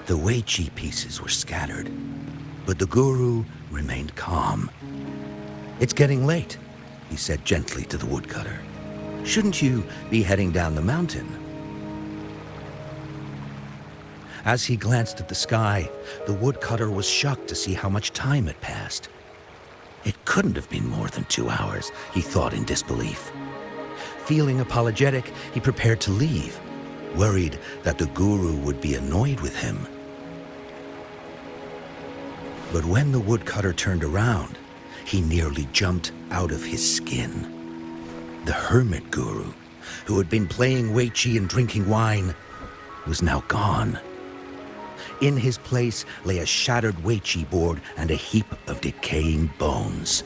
The Weiqi pieces were scattered, but the guru remained calm. "It's getting late," he said gently to the woodcutter. "Shouldn't you be heading down the mountain?" As he glanced at the sky, the woodcutter was shocked to see how much time had passed. It couldn't have been more than 2 hours, he thought in disbelief. Feeling apologetic, he prepared to leave, worried that the guru would be annoyed with him. But when the woodcutter turned around, he nearly jumped out of his skin. The hermit guru, who had been playing Weiqi and drinking wine, was now gone. In his place lay a shattered Weiqi board and a heap of decaying bones.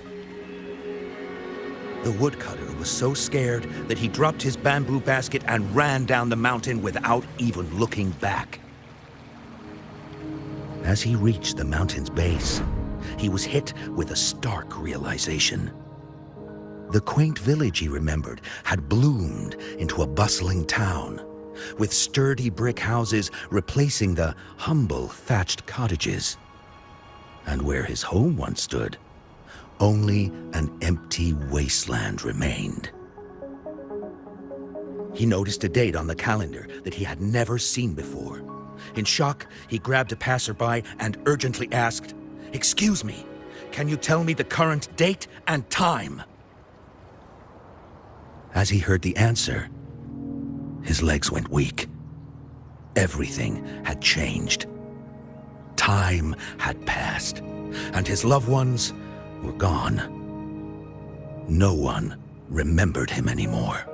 The woodcutter was so scared that he dropped his bamboo basket and ran down the mountain without even looking back. As he reached the mountain's base, he was hit with a stark realization. The quaint village he remembered had bloomed into a bustling town, with sturdy brick houses replacing the humble thatched cottages. And where his home once stood, only an empty wasteland remained. He noticed a date on the calendar that he had never seen before. In shock, he grabbed a passerby and urgently asked, "Excuse me, can you tell me the current date and time?" As he heard the answer, his legs went weak. Everything had changed. Time had passed, and his loved ones were gone. No one remembered him anymore.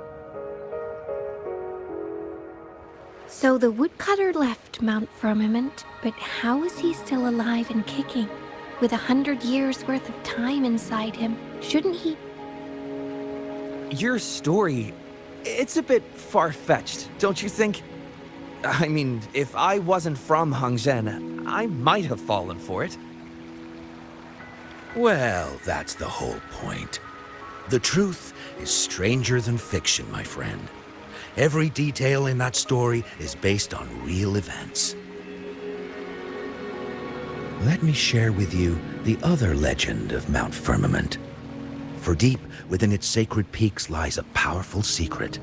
So the woodcutter left Mount Firmament, but how is he still alive and kicking? With 100 years worth of time inside him, shouldn't he? Your story, it's a bit far-fetched, don't you think? I mean, if I wasn't from Hongzhen, I might have fallen for it. Well, that's the whole point. The truth is stranger than fiction, my friend. Every detail in that story is based on real events. Let me share with you the other legend of Mount Firmament. For deep within its sacred peaks lies a powerful secret.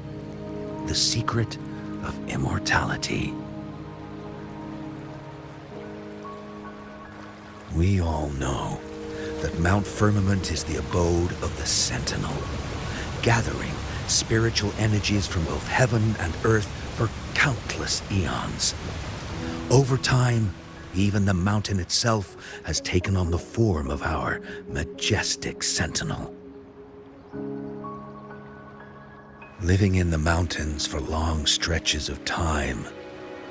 The secret of immortality. We all know that Mount Firmament is the abode of the Sentinel, gathering spiritual energies from both heaven and earth for countless eons. Over time, even the mountain itself has taken on the form of our majestic sentinel. Living in the mountains for long stretches of time,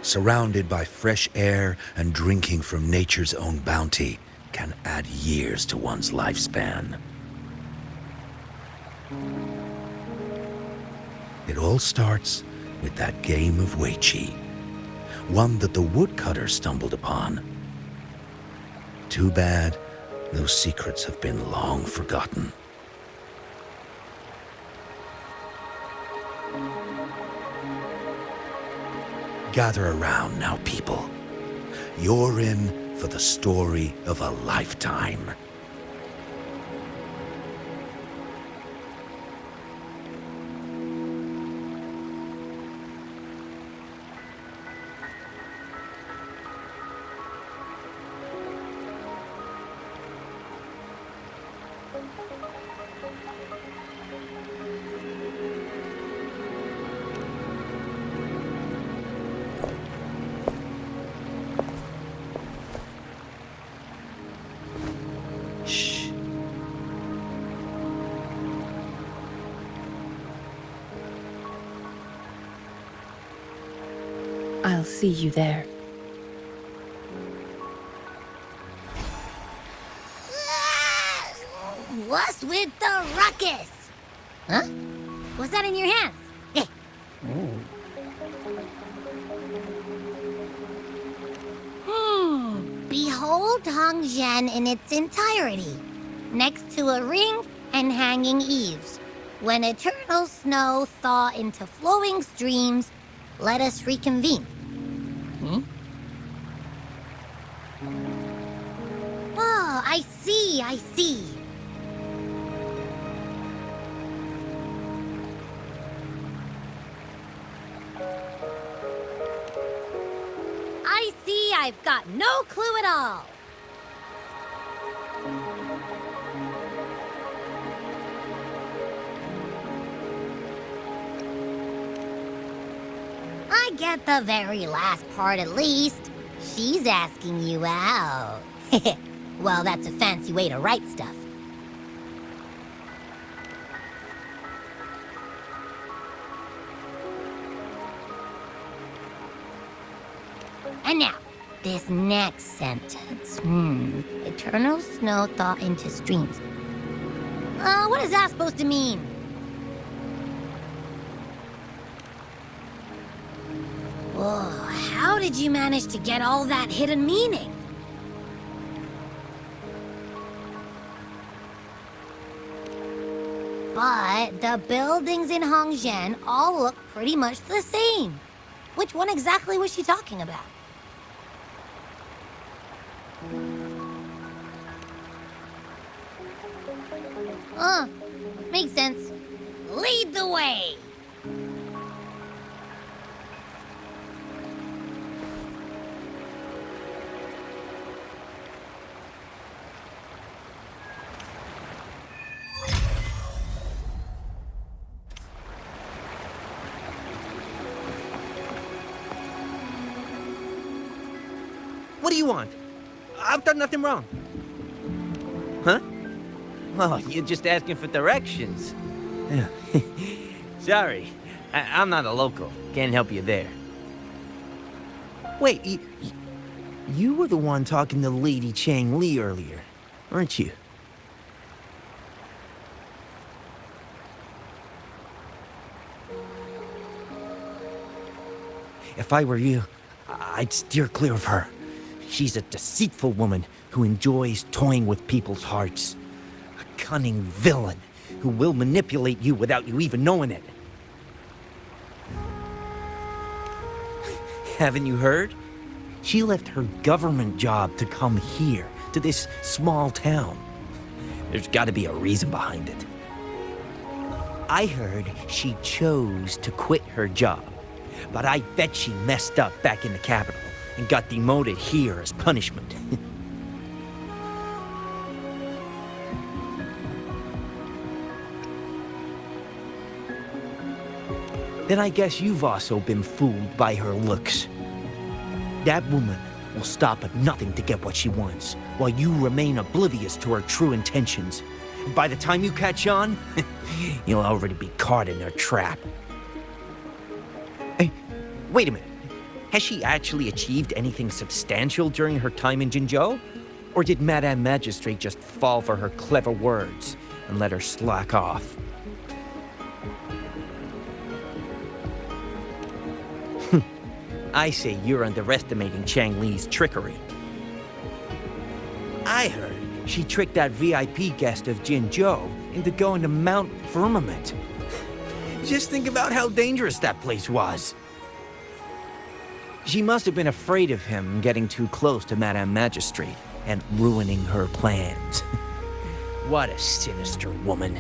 surrounded by fresh air and drinking from nature's own bounty, can add years to one's lifespan. It all starts with that game of Weiqi, one that the woodcutter stumbled upon. Too bad those secrets have been long forgotten. Gather around now, people. You're in for the story of a lifetime. I'll see you there. What's with the ruckus? Huh? What's that in your hands? Eh. Behold Hongzhen in its entirety, next to a ring and hanging eaves. When eternal snow thaw into flowing streams, let us reconvene. I see, I see. I see I've got no clue at all. I get the very last part at least. She's asking you out. Well, that's a fancy way to write stuff. And now, this next sentence. Eternal snow thaw into streams. What is that supposed to mean? Whoa, how did you manage to get all that hidden meaning? But the buildings in Hongzhen all look pretty much the same. Which one exactly was she talking about? Makes sense. Lead the way! What do you want? I've done nothing wrong. Huh? Oh, you're just asking for directions. Sorry, I'm not a local. Can't help you there. Wait, you were the one talking to Lady Changli earlier, weren't you? If I were you, I'd steer clear of her. She's a deceitful woman who enjoys toying with people's hearts. A cunning villain who will manipulate you without you even knowing it. Haven't you heard? She left her government job to come here, to this small town. There's gotta be a reason behind it. I heard she chose to quit her job, but I bet she messed up back in the capital and got demoted here as punishment. Then I guess you've also been fooled by her looks. That woman will stop at nothing to get what she wants, while you remain oblivious to her true intentions. And by the time you catch on, you'll already be caught in her trap. Hey, wait a minute. Has she actually achieved anything substantial during her time in Jinzhou? Or did Madame Magistrate just fall for her clever words and let her slack off? I say you're underestimating Changli's trickery. I heard she tricked that VIP guest of Jinzhou into going to Mount Firmament. Just think about how dangerous that place was. She must have been afraid of him getting too close to Madame Magistrate and ruining her plans. What a sinister woman.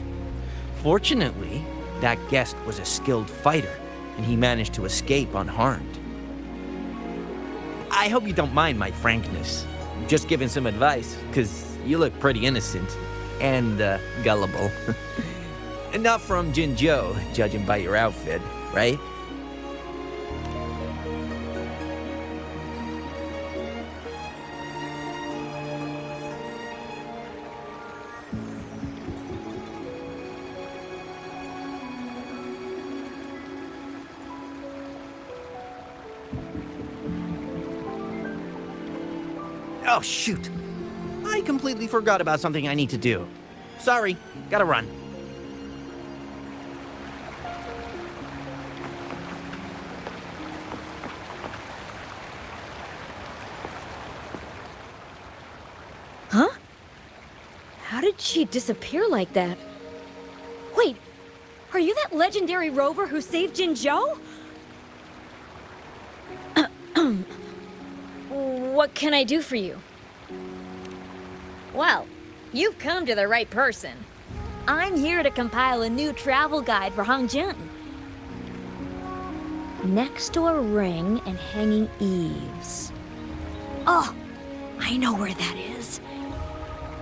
Fortunately, that guest was a skilled fighter, and he managed to escape unharmed. I hope you don't mind my frankness. I'm just giving some advice, because you look pretty innocent and gullible. And not from Jinzhou, judging by your outfit, right? Oh, shoot. I completely forgot about something I need to do. Sorry, gotta run. Huh? How did she disappear like that? Wait, are you that legendary rover who saved Jinzhou? What can I do for you? Well, you've come to the right person. I'm here to compile a new travel guide for Hongjian. Next to a ring and hanging eaves. Oh, I know where that is.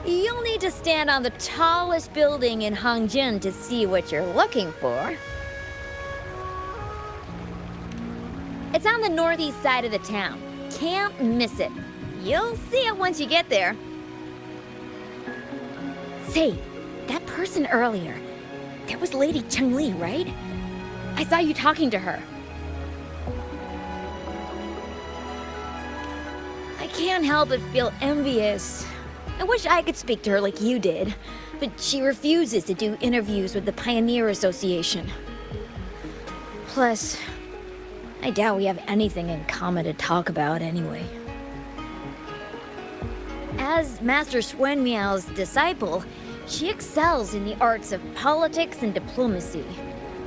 You'll need to stand on the tallest building in Hongjian to see what you're looking for. It's on the northeast side of the town. Can't miss it. You'll see it once you get there. Say, that person earlier, that was Lady Changli, right? I saw you talking to her. I can't help but feel envious. I wish I could speak to her like you did, but she refuses to do interviews with the Pioneer Association. Plus, I doubt we have anything in common to talk about anyway. As Master Swen Miao's disciple, she excels in the arts of politics and diplomacy.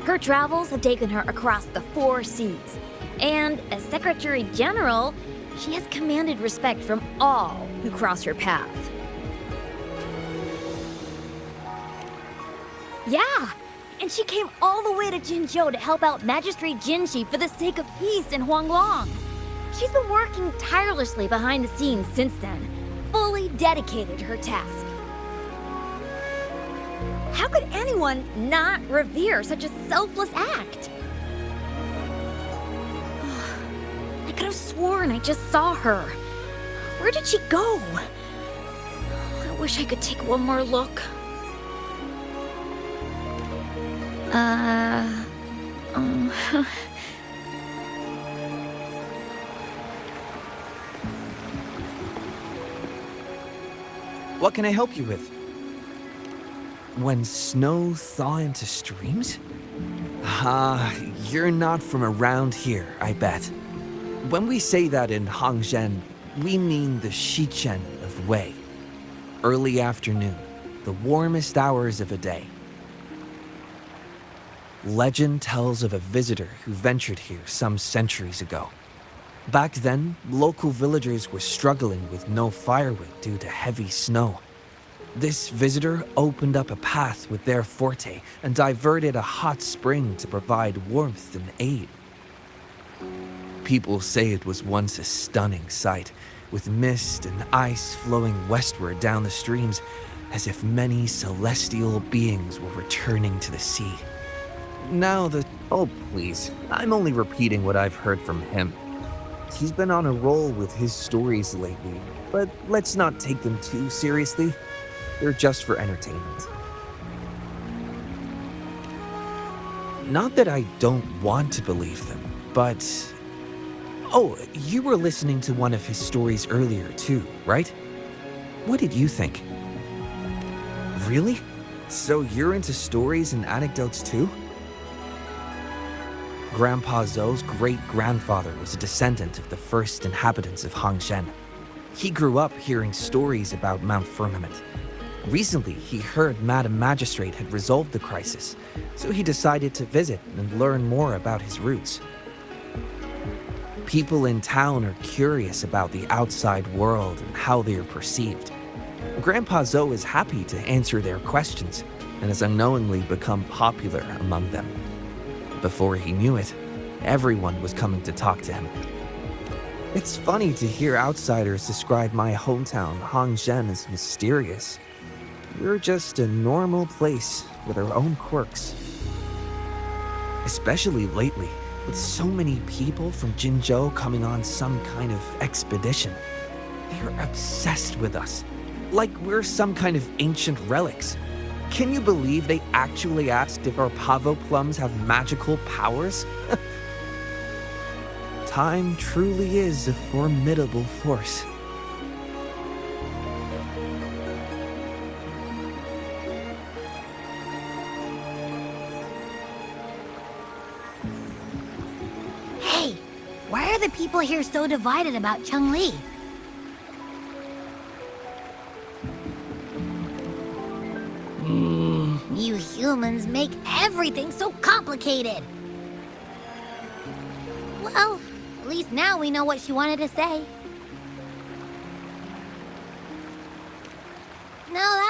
Her travels have taken her across the 4 seas, and as Secretary General, she has commanded respect from all who cross her path. Yeah, and she came all the way to Jinzhou to help out Magistrate Jinxi for the sake of peace in Huanglong. She's been working tirelessly behind the scenes since then, fully dedicated to her task. How could anyone not revere such a selfless act? I could have sworn I just saw her. Where did she go? I wish I could take one more look. What can I help you with? When snow thaw into streams? You're not from around here, I bet. When we say that in Hongzhen, we mean the Shichen of Wei. Early afternoon, the warmest hours of a day. Legend tells of a visitor who ventured here some centuries ago. Back then, local villagers were struggling with no firewood due to heavy snow. This visitor opened up a path with their forte and diverted a hot spring to provide warmth and aid. People say it was once a stunning sight, with mist and ice flowing westward down the streams, as if many celestial beings were returning to the sea. Now oh please, I'm only repeating what I've heard from him. He's been on a roll with his stories lately, but let's not take them too seriously. They're just for entertainment. Not that I don't want to believe them, but... Oh, you were listening to one of his stories earlier too, right? What did you think? Really? So you're into stories and anecdotes too? Grandpa Zhou's great-grandfather was a descendant of the first inhabitants of Hongzhen. He grew up hearing stories about Mount Firmament. Recently, he heard Madam Magistrate had resolved the crisis, so he decided to visit and learn more about his roots. People in town are curious about the outside world and how they are perceived. Grandpa Zhou is happy to answer their questions and has unknowingly become popular among them. Before he knew it, everyone was coming to talk to him. It's funny to hear outsiders describe my hometown, Hongzhen, as mysterious. We're just a normal place with our own quirks. Especially lately, with so many people from Jinzhou coming on some kind of expedition. They're obsessed with us, like we're some kind of ancient relics. Can you believe they actually asked if our pavo plums have magical powers? Time truly is a formidable force. Hey, why are the people here so divided about Changli? You humans make everything so complicated. Well, at least now we know what she wanted to say.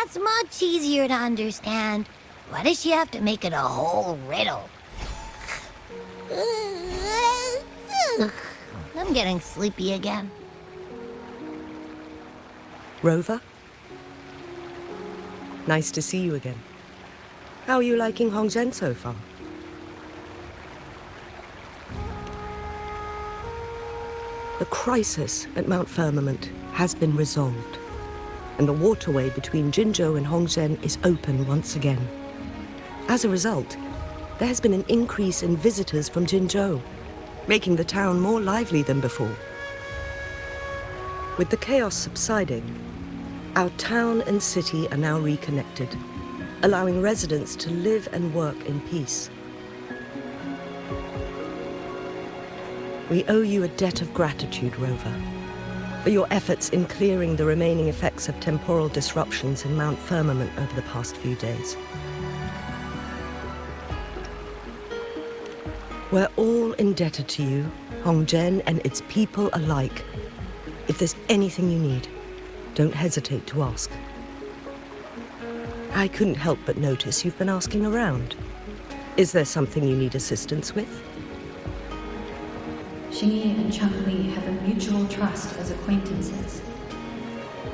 That's much easier to understand. Why does she have to make it a whole riddle? I'm getting sleepy again. Rover? Nice to see you again. How are you liking Hongzhen so far? The crisis at Mount Firmament has been resolved, and the waterway between Jinzhou and Hongzhen is open once again. As a result, there has been an increase in visitors from Jinzhou, making the town more lively than before. With the chaos subsiding, our town and city are now reconnected, allowing residents to live and work in peace. We owe you a debt of gratitude, Rover, for your efforts in clearing the remaining effects of temporal disruptions in Mount Firmament over the past few days. We're all indebted to you, Hongzhen and its people alike. If there's anything you need, don't hesitate to ask. I couldn't help but notice you've been asking around. Is there something you need assistance with? She and Changli have a mutual trust as acquaintances.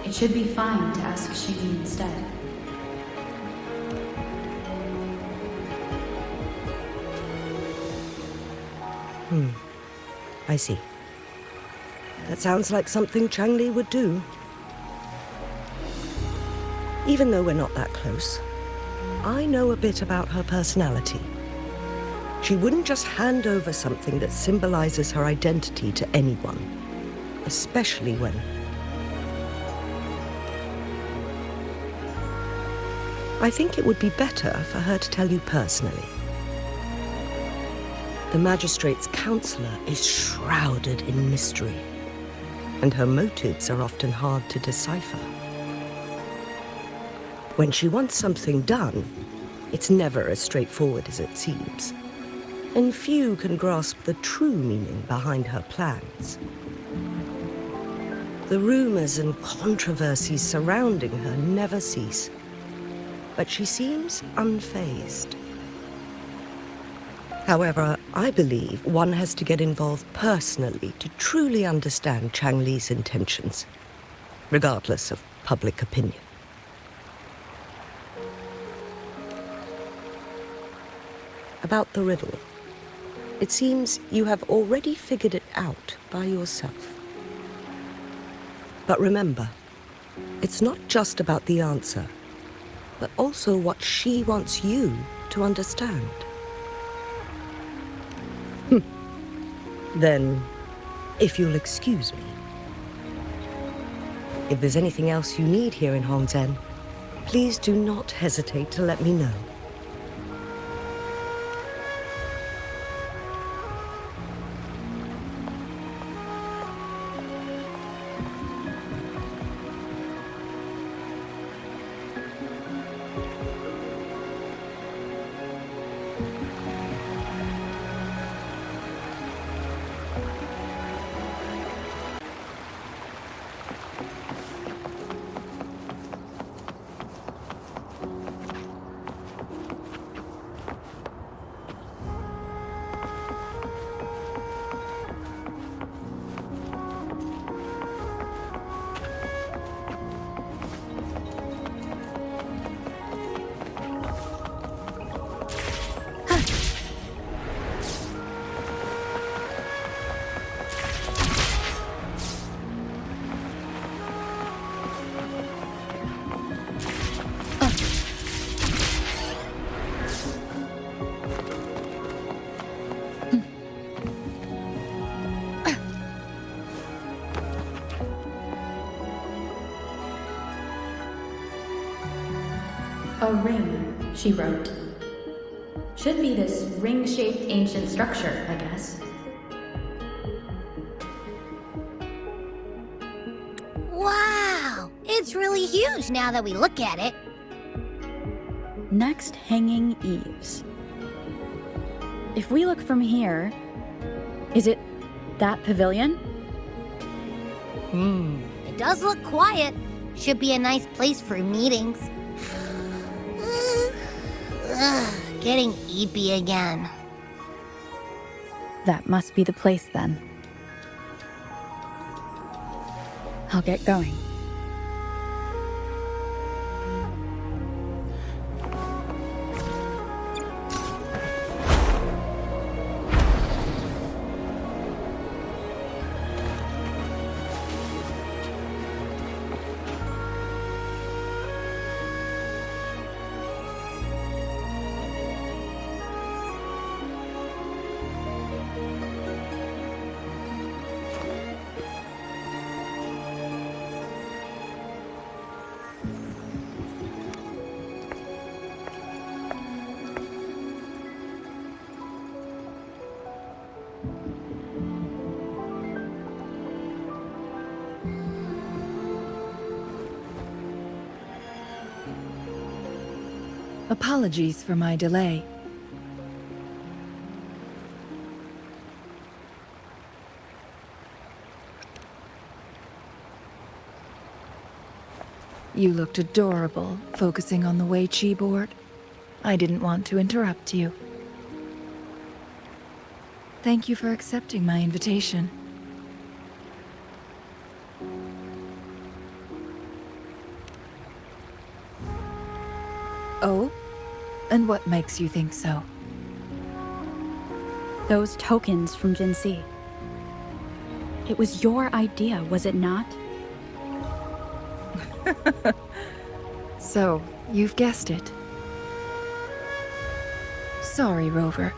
It should be fine to ask Shiggy instead. I see. That sounds like something Changli would do. Even though we're not that close, I know a bit about her personality. She wouldn't just hand over something that symbolizes her identity to anyone, especially when... I think it would be better for her to tell you personally. The magistrate's counselor is shrouded in mystery, and her motives are often hard to decipher. When she wants something done, it's never as straightforward as it seems, and few can grasp the true meaning behind her plans. The rumors and controversies surrounding her never cease, but she seems unfazed. However, I believe one has to get involved personally to truly understand Changli's intentions, regardless of public opinion. About the riddle, it seems you have already figured it out by yourself. But remember, it's not just about the answer, but also what she wants you to understand. Then, if you'll excuse me, if there's anything else you need here in Hongzhen, please do not hesitate to let me know. A ring, she wrote. Should be this ring-shaped ancient structure, I guess. Wow! It's really huge now that we look at it. Next, hanging eaves. If we look from here, is it that pavilion? It does look quiet. Should be a nice place for meetings. Getting eepy again. That must be the place then. I'll get going. Apologies for my delay. You looked adorable, focusing on the Weiqi board. I didn't want to interrupt you. Thank you for accepting my invitation. Oh? And what makes you think so? Those tokens from Jinxi. It was your idea, was it not? So, you've guessed it. Sorry, Rover.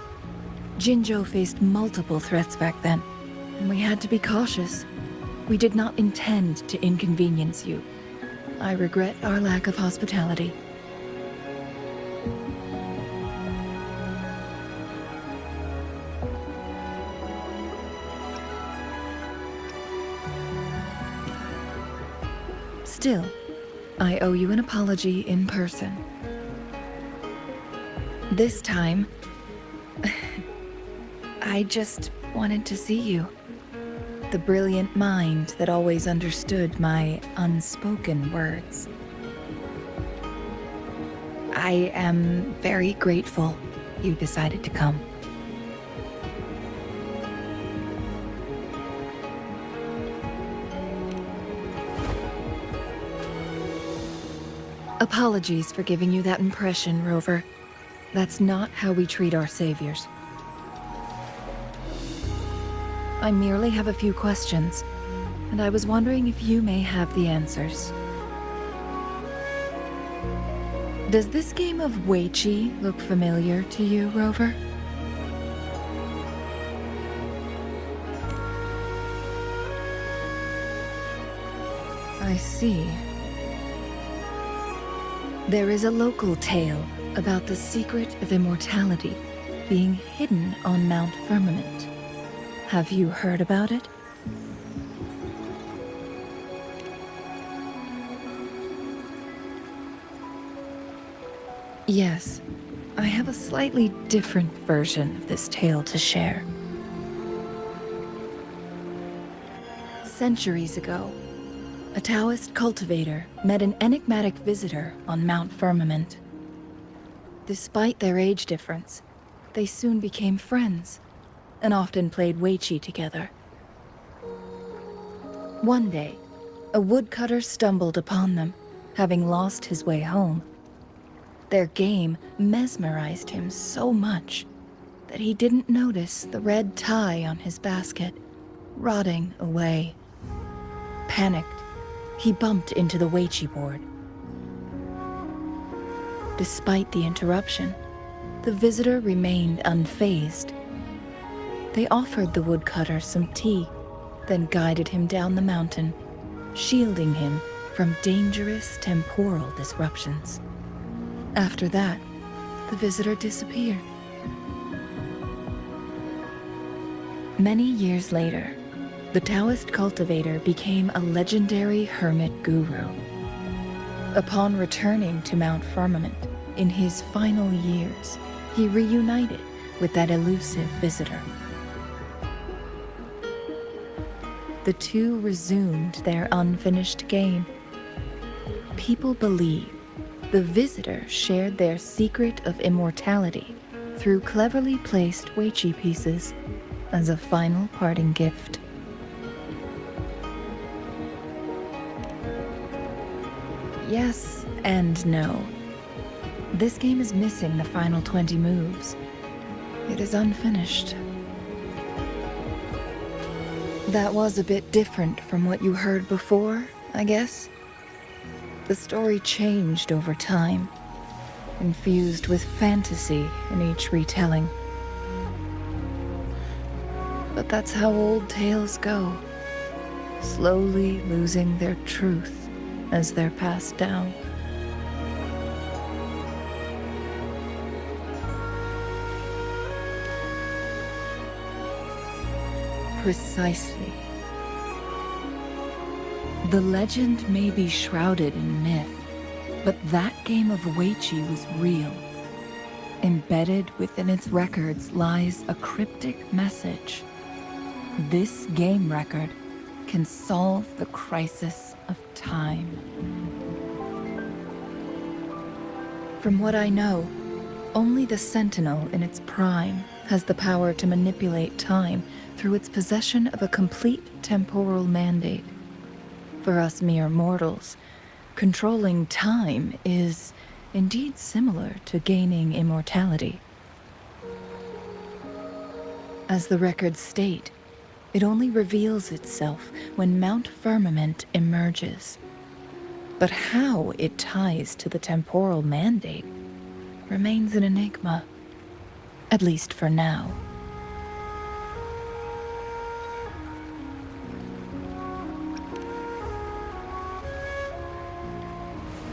Jinzhou faced multiple threats back then, and we had to be cautious. We did not intend to inconvenience you. I regret our lack of hospitality. Still, I owe you an apology in person. This time, I just wanted to see you. The brilliant mind that always understood my unspoken words. I am very grateful you decided to come. Apologies for giving you that impression, Rover. That's not how we treat our saviors. I merely have a few questions, and I was wondering if you may have the answers. Does this game of Weiqi look familiar to you, Rover? I see. There is a local tale about the secret of immortality being hidden on Mount Firmament. Have you heard about it? Yes, I have a slightly different version of this tale to share. Centuries ago, a Taoist cultivator met an enigmatic visitor on Mount Firmament. Despite their age difference, they soon became friends and often played Weiqi together. One day, a woodcutter stumbled upon them, having lost his way home. Their game mesmerized him so much that he didn't notice the red tie on his basket, rotting away. Panicked, he bumped into the Weiqi board. Despite the interruption, the visitor remained unfazed. They offered the woodcutter some tea, then guided him down the mountain, shielding him from dangerous temporal disruptions. After that, the visitor disappeared. Many years later, the Taoist cultivator became a legendary hermit guru. Upon returning to Mount Firmament in his final years, he reunited with that elusive visitor. The two resumed their unfinished game, people believe the visitor shared their secret of immortality through cleverly placed Weichi pieces as a final parting gift. Yes and no. This game is missing the final 20 moves. It is unfinished. That was a bit different from what you heard before, I guess. The story changed over time, infused with fantasy in each retelling. But that's how old tales go, slowly losing their truth as they're passed down. Precisely. The legend may be shrouded in myth, but that game of Weichi was real. Embedded within its records lies a cryptic message. This game record can solve the crisis of time. From what I know, only the Sentinel in its prime has the power to manipulate time through its possession of a complete temporal mandate. For us mere mortals, controlling time is indeed similar to gaining immortality. As the records state, it only reveals itself when Mount Firmament emerges. But how it ties to the temporal mandate remains an enigma, at least for now.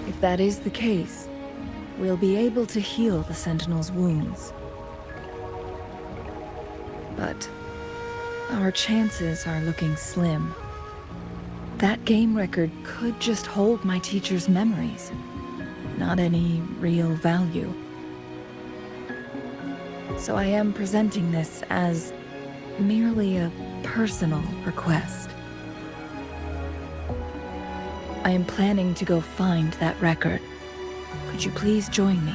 If that is the case, we'll be able to heal the Sentinel's wounds. But our chances are looking slim. That game record could just hold my teacher's memories, not any real value. So I am presenting this as merely a personal request. I am planning to go find that record. Could you please join me?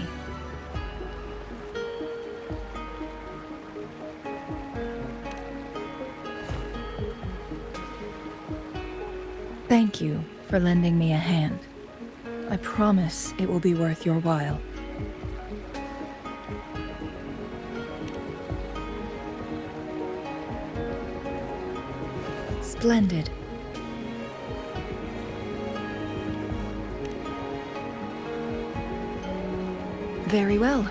Thank you for lending me a hand. I promise it will be worth your while. Splendid. Very well.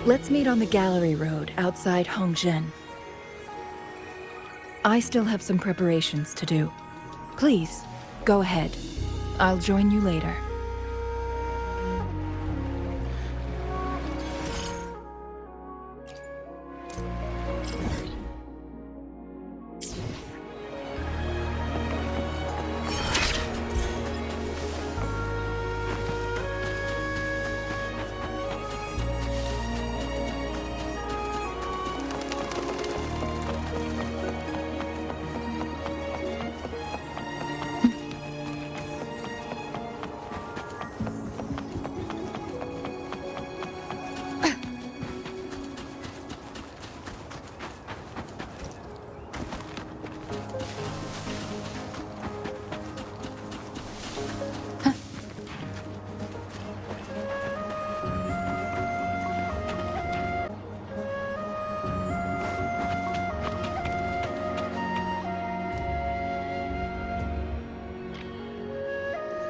Let's meet on the gallery road outside Hongzhen. I still have some preparations to do. Please, go ahead. I'll join you later.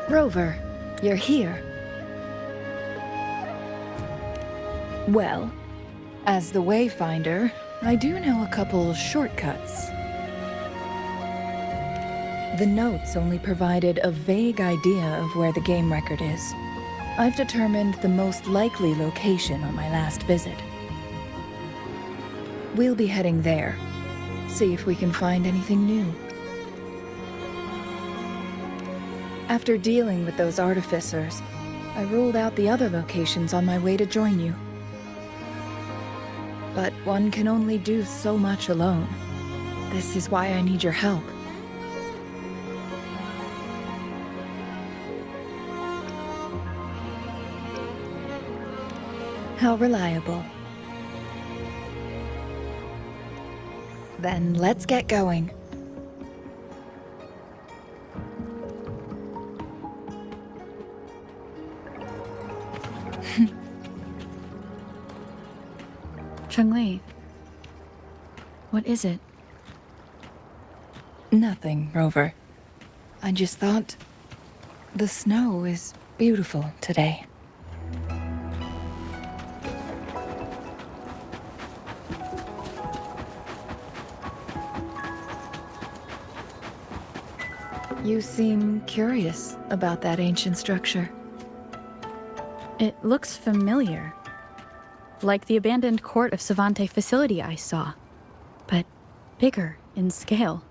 Rover, you're here. Well, as the Wayfinder, I do know a couple shortcuts. The notes only provided a vague idea of where the game record is. I've determined the most likely location on my last visit. We'll be heading there. See if we can find anything new. After dealing with those artificers, I ruled out the other locations on my way to join you. But one can only do so much alone. This is why I need your help. How reliable. Then let's get going. Changli, what is it? Nothing, Rover. I just thought the snow is beautiful today. You seem curious about that ancient structure. It looks familiar. Like the abandoned court of Savante facility I saw, but bigger in scale.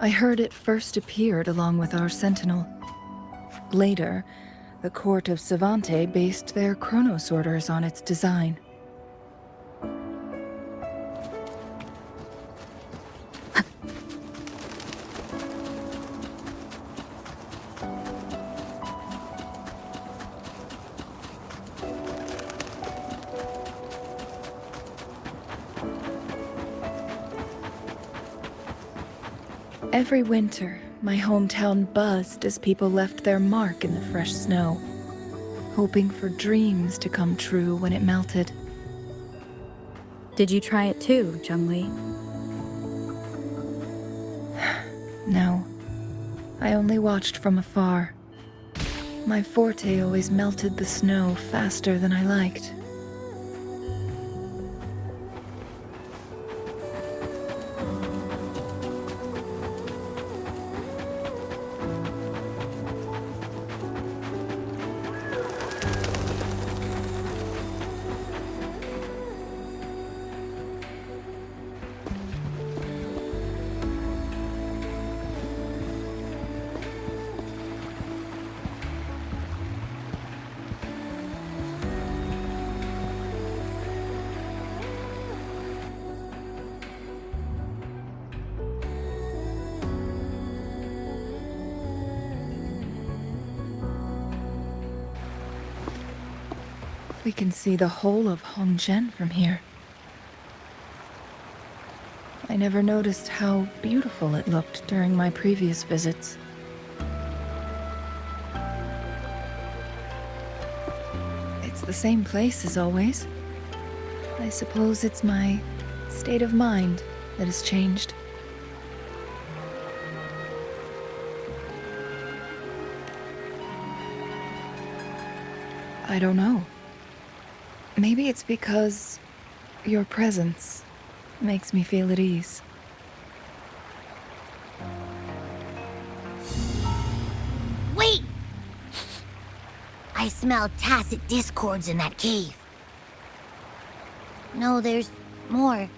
I heard it first appeared along with our sentinel. Later, the court of Savante based their Chronos orders on its design. Every winter, my hometown buzzed as people left their mark in the fresh snow, hoping for dreams to come true when it melted. Did you try it too, Changli? No, I only watched from afar. My forte always melted the snow faster than I liked. We can see the whole of Hongzhen from here. I never noticed how beautiful it looked during my previous visits. It's the same place as always. I suppose it's my state of mind that has changed. I don't know. Maybe it's because your presence makes me feel at ease. Wait! I smell tacit discords in that cave. No, there's more.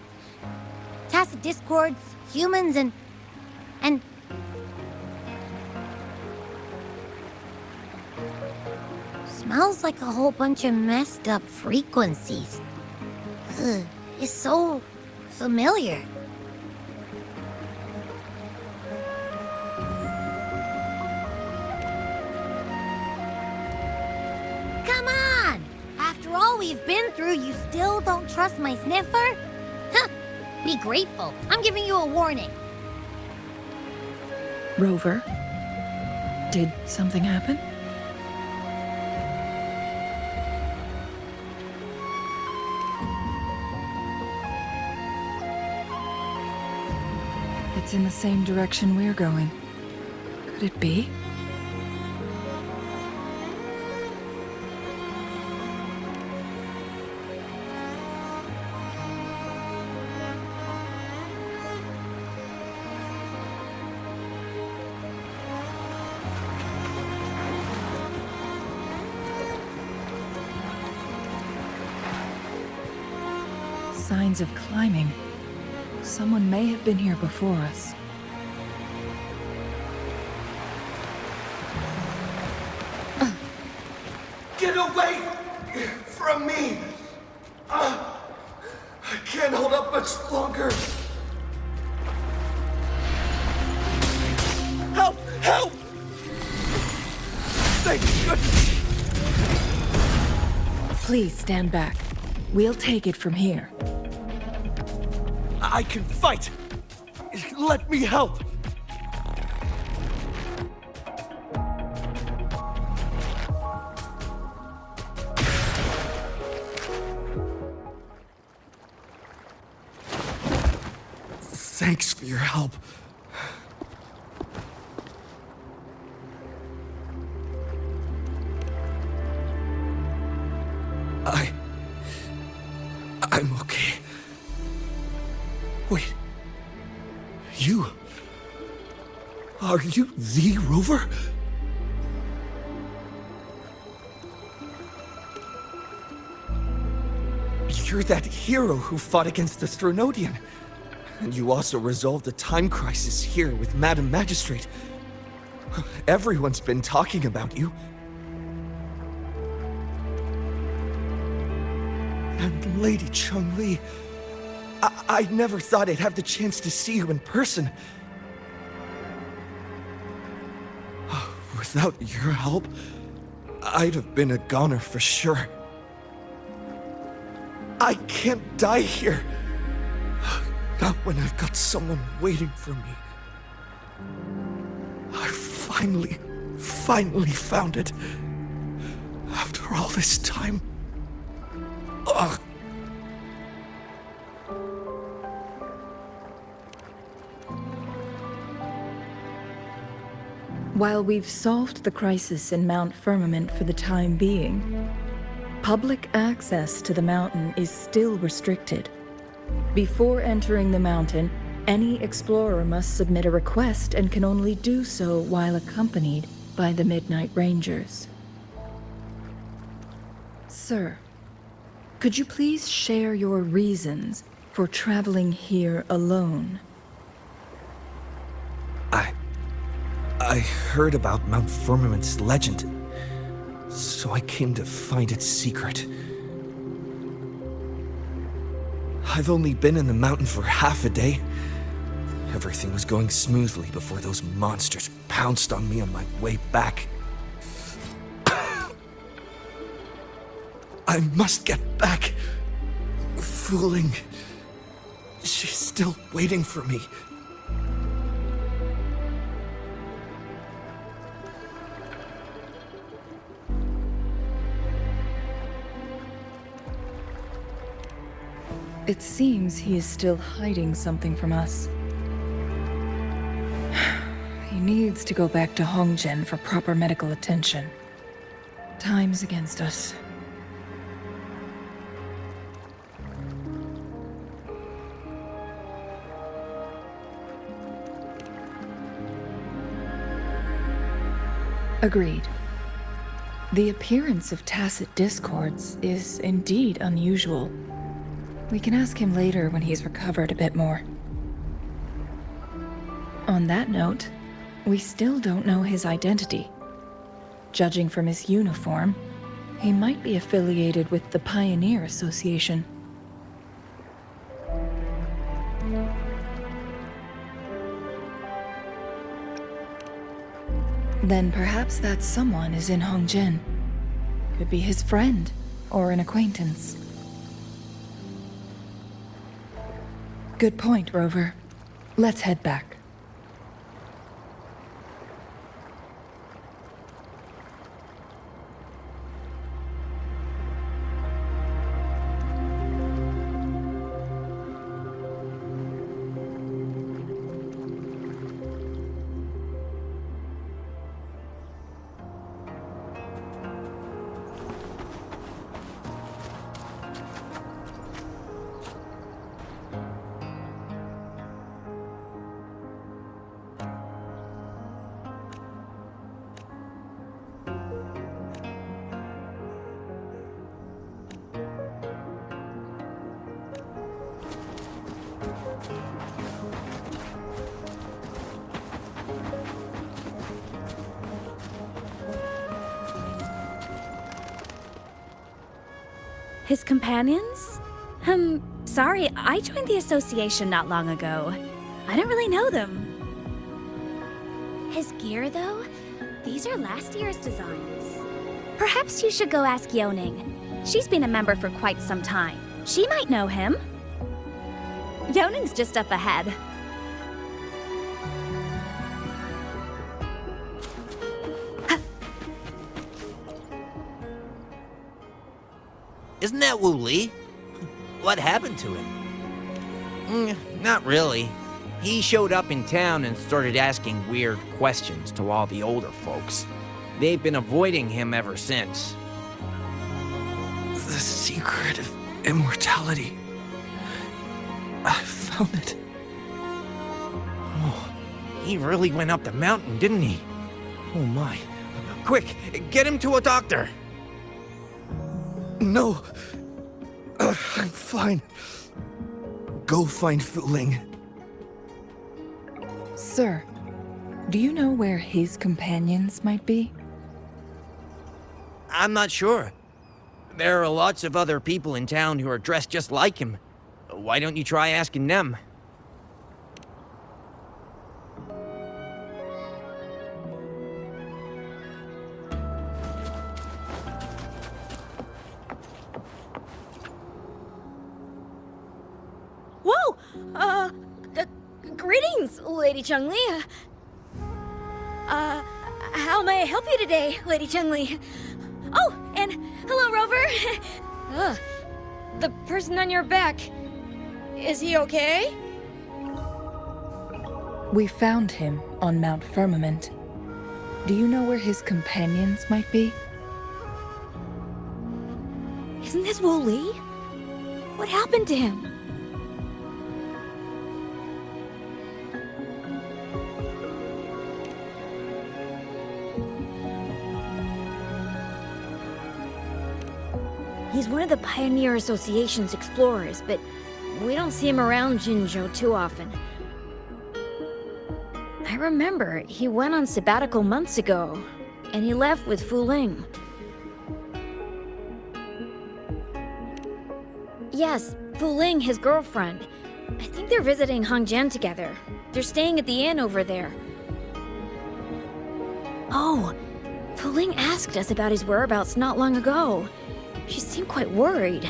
Tacit discords, humans, and... Smells like a whole bunch of messed up frequencies. Ugh, it's so familiar. Come on! After all we've been through, you still don't trust my sniffer? Huh! Be grateful. I'm giving you a warning. Rover, did something happen? It's in the same direction we're going. Could it be? Signs of climbing. Someone may have been here before us. Get away from me! I can't hold up much longer. Help! Help! Thank goodness! Please stand back. We'll take it from here. I can fight! Let me help! Thanks for your help. I'm okay. Wait. Are you the Rover? You're that hero who fought against the Stronodian. And you also resolved a time crisis here with Madam Magistrate. Everyone's been talking about you. And Lady Changli, I never thought I'd have the chance to see you in person. Without your help, I'd have been a goner for sure. I can't die here. Not when I've got someone waiting for me. I finally found it. After all this time. Ugh. While we've solved the crisis in Mount Firmament for the time being, public access to the mountain is still restricted. Before entering the mountain, any explorer must submit a request and can only do so while accompanied by the Midnight Rangers. Sir, could you please share your reasons for traveling here alone? I heard about Mount Firmament's legend, so I came to find its secret. I've only been in the mountain for half a day. Everything was going smoothly before those monsters pounced on me on my way back. I must get back. Fooling. She's still waiting for me. It seems he is still hiding something from us. He needs to go back to Hongzhen for proper medical attention. Time's against us. Agreed. The appearance of tacit discords is indeed unusual. We can ask him later when he's recovered a bit more. On that note, we still don't know his identity. Judging from his uniform, he might be affiliated with the Pioneer Association. Then perhaps that someone is in Hongzhen. Could be his friend or an acquaintance. Good point, Rover. Let's head back. His companions? Sorry, I joined the association not long ago. I don't really know them. His gear, though? These are last year's designs. Perhaps you should go ask Yoning. She's been a member for quite some time. She might know him. Yoning's just up ahead. Isn't that Wu Li? What happened to him? Not really. He showed up in town and started asking weird questions to all the older folks. They've been avoiding him ever since. The secret of immortality. I found it. Oh, he really went up the mountain, didn't he? Oh my. Quick, get him to a doctor. No. I'm fine. Go find Fu Ling. Sir, do you know where his companions might be? I'm not sure. There are lots of other people in town who are dressed just like him. Why don't you try asking them? Whoa! Greetings, Lady Changli. How may I help you today, Lady Changli? Oh, and hello, Rover. The person on your back, is he okay? We found him on Mount Firmament. Do you know where his companions might be? Isn't this Wu Li? What happened to him? He's one of the Pioneer Association's explorers, but we don't see him around Jinzhou too often. I remember he went on sabbatical months ago, and he left with Fu Ling. Yes, Fu Ling, his girlfriend. I think they're visiting Hongjian together. They're staying at the inn over there. Oh, Fu Ling asked us about his whereabouts not long ago. She seemed quite worried.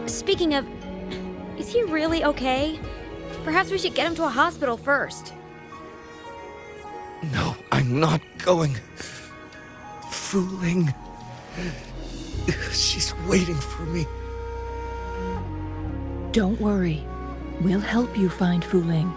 Speaking of, is he really okay? Perhaps we should get him to a hospital first. No, I'm not going. Fu Ling. She's waiting for me. Don't worry. We'll help you find Fu Ling.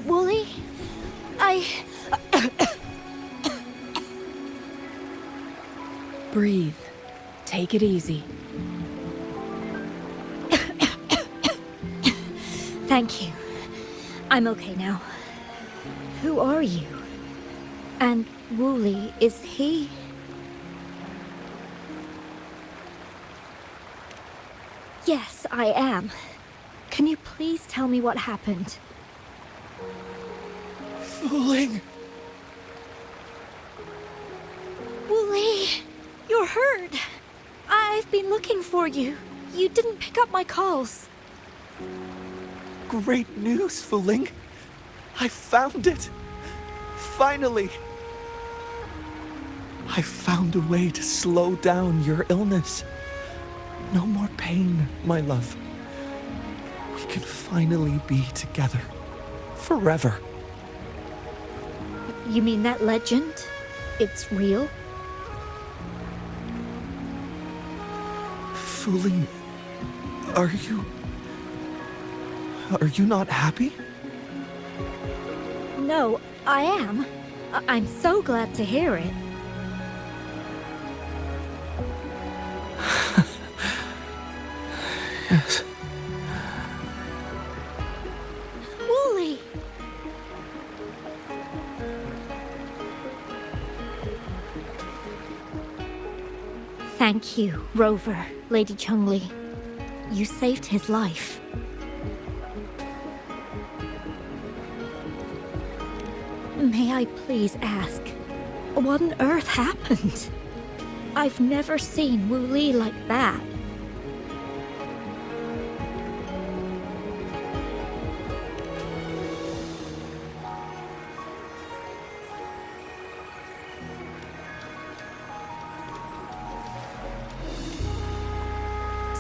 Wooly? Breathe. Take it easy. Thank you. I'm okay now. Who are you? And Wu Li, is he? Yes, I am. Can you please tell me what happened? Fu Ling. Wu Li, you're hurt. I've been looking for you. You didn't pick up my calls. Great news, Fu Ling. I found it. Finally. I found a way to slow down your illness. No more pain, my love. We can finally be together. Forever. You mean that legend? It's real? Fu Ling, are you not happy? No, I am. I'm so glad to hear it. Yes. Wooly! Thank you, Rover, Lady Changli. You saved his life. May I please ask, what on earth happened? I've never seen Wu Li like that.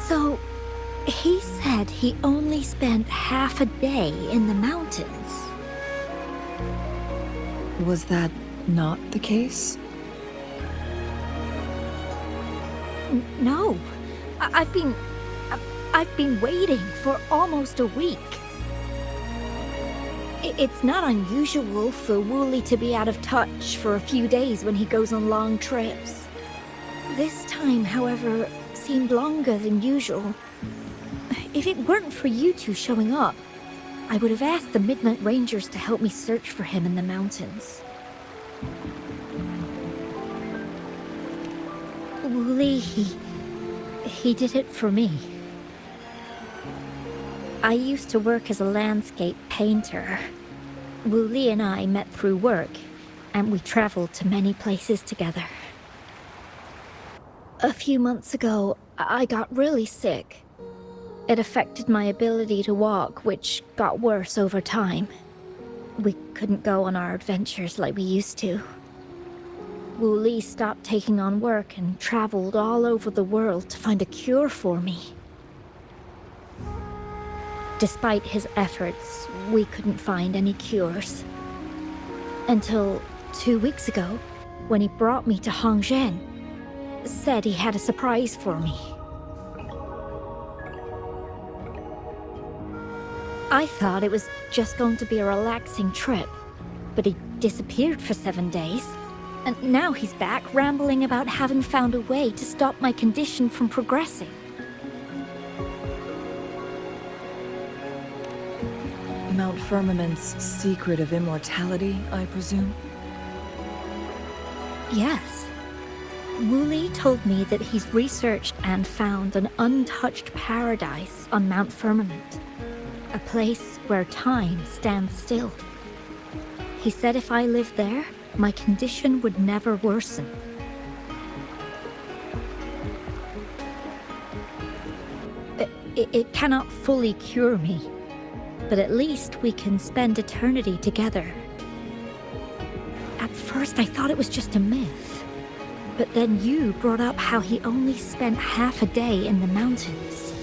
So, he said he only spent half a day in the mountains. Was that not the case? No. I've been waiting for almost a week. It's not unusual for Wu Li to be out of touch for a few days when he goes on long trips. This time, however, seemed longer than usual. If it weren't for you two showing up, I would have asked the Midnight Rangers to help me search for him in the mountains. Wu Li, he did it for me. I used to work as a landscape painter. Wu Li and I met through work, and we traveled to many places together. A few months ago, I got really sick. It affected my ability to walk, which got worse over time. We couldn't go on our adventures like we used to. Wu Li stopped taking on work and traveled all over the world to find a cure for me. Despite his efforts, we couldn't find any cures. Until 2 weeks ago, when he brought me to Hongzhen, said he had a surprise for me. I thought it was just going to be a relaxing trip, but he disappeared for 7 days. And now he's back rambling about having found a way to stop my condition from progressing. Mount Firmament's secret of immortality, I presume? Yes. Wu Li told me that he's researched and found an untouched paradise on Mount Firmament. A place where time stands still. He said if I lived there, my condition would never worsen. It cannot fully cure me, but at least we can spend eternity together. At first I thought it was just a myth, but then you brought up how he only spent half a day in the mountains.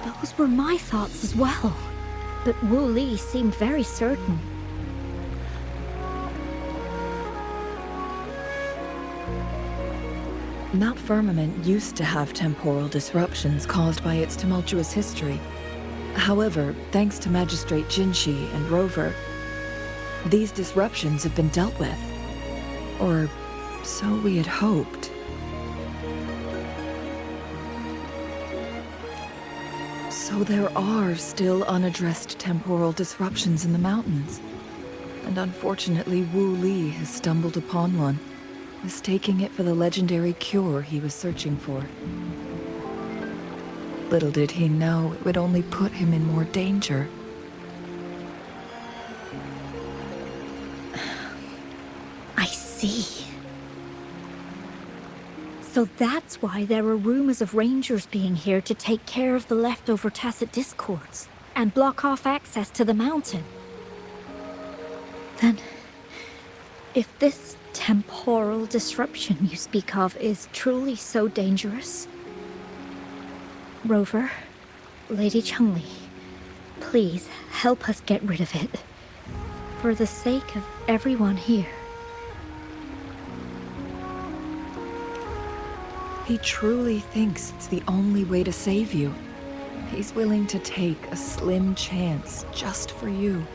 Those were my thoughts as well, but Wu Li seemed very certain. Mount Firmament used to have temporal disruptions caused by its tumultuous history. However, thanks to Magistrate Jinshi and Rover, these disruptions have been dealt with. Or so we had hoped. So there are still unaddressed temporal disruptions in the mountains. And unfortunately, Wu Li has stumbled upon one, mistaking it for the legendary cure he was searching for. Little did he know it would only put him in more danger. I see. So that's why there were rumors of rangers being here to take care of the leftover tacit discords and block off access to the mountain. Then, if this temporal disruption you speak of is truly so dangerous, Rover, Lady Changli, please help us get rid of it, for the sake of everyone here. He truly thinks it's the only way to save you. He's willing to take a slim chance just for you.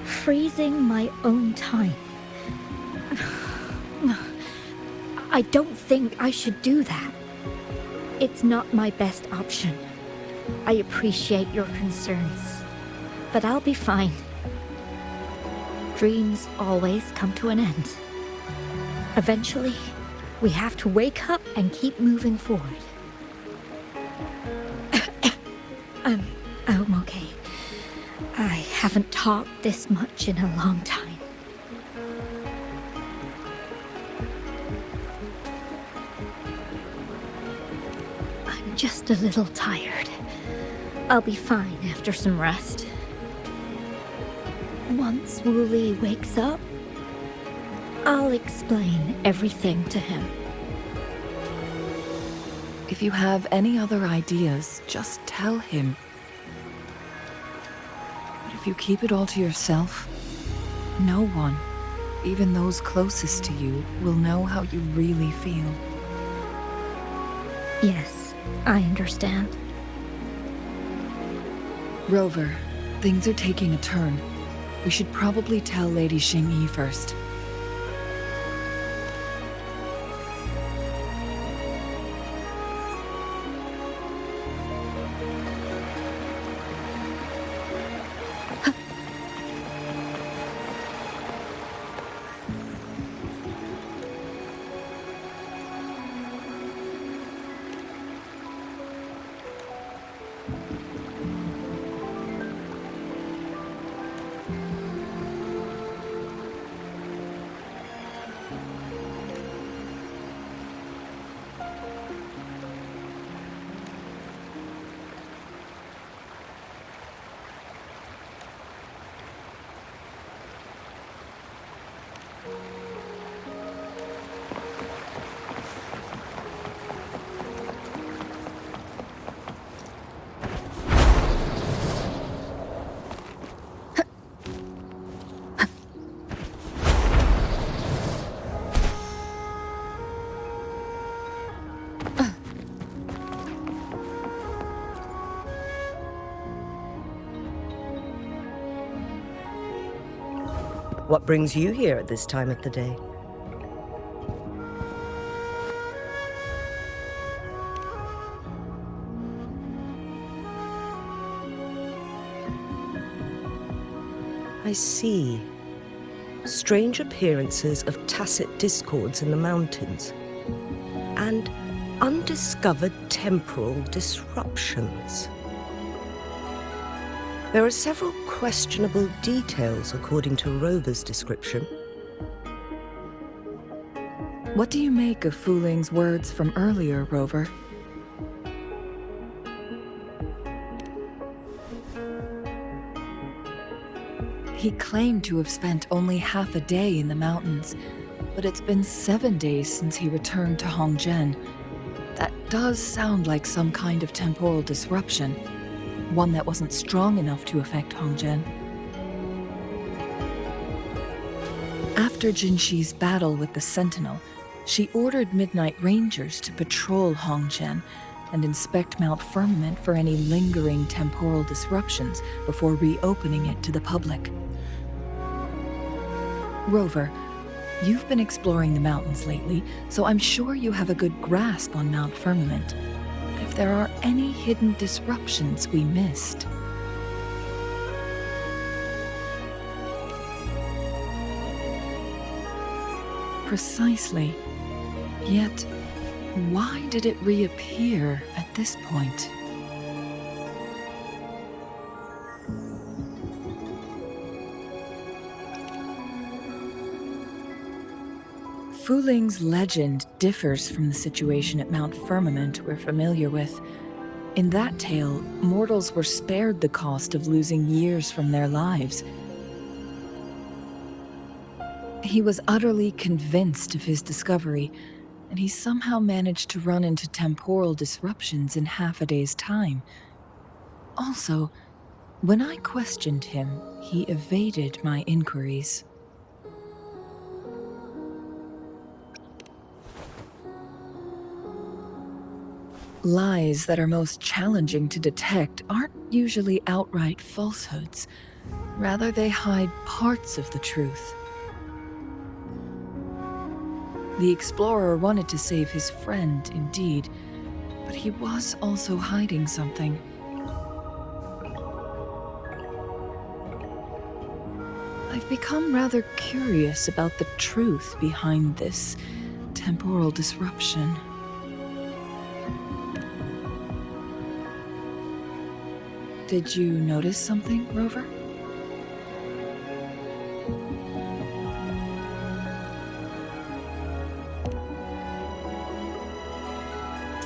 Freezing my own time. I don't think I should do that. It's not my best option. I appreciate your concerns, but I'll be fine. Dreams always come to an end. Eventually, we have to wake up and keep moving forward. I'm okay. I haven't talked this much in a long time. I'm just a little tired. I'll be fine after some rest. Once Wooly wakes up, I'll explain everything to him. If you have any other ideas, just tell him. But if you keep it all to yourself, no one, even those closest to you, will know how you really feel. Yes, I understand. Rover, things are taking a turn. We should probably tell Lady Xingyi first. What brings you here at this time of the day? I see. Strange appearances of tacit discords in the mountains, and undiscovered temporal disruptions. There are several questionable details according to Rover's description. What do you make of Fuling's words from earlier, Rover? He claimed to have spent only half a day in the mountains, but it's been 7 days since he returned to Hongzhen. That does sound like some kind of temporal disruption. One that wasn't strong enough to affect Hongzhen. After Jinxi's battle with the Sentinel, she ordered Midnight Rangers to patrol Hongzhen and inspect Mount Firmament for any lingering temporal disruptions before reopening it to the public. Rover, you've been exploring the mountains lately, so I'm sure you have a good grasp on Mount Firmament. If there are any hidden disruptions we missed. Precisely. Yet, why did it reappear at this point? Fuling's legend differs from the situation at Mount Firmament we're familiar with. In that tale, mortals were spared the cost of losing years from their lives. He was utterly convinced of his discovery, and he somehow managed to run into temporal disruptions in half a day's time. Also, when I questioned him, he evaded my inquiries. Lies that are most challenging to detect aren't usually outright falsehoods. Rather, they hide parts of the truth. The explorer wanted to save his friend, indeed, but he was also hiding something. I've become rather curious about the truth behind this temporal disruption. Did you notice something, Rover?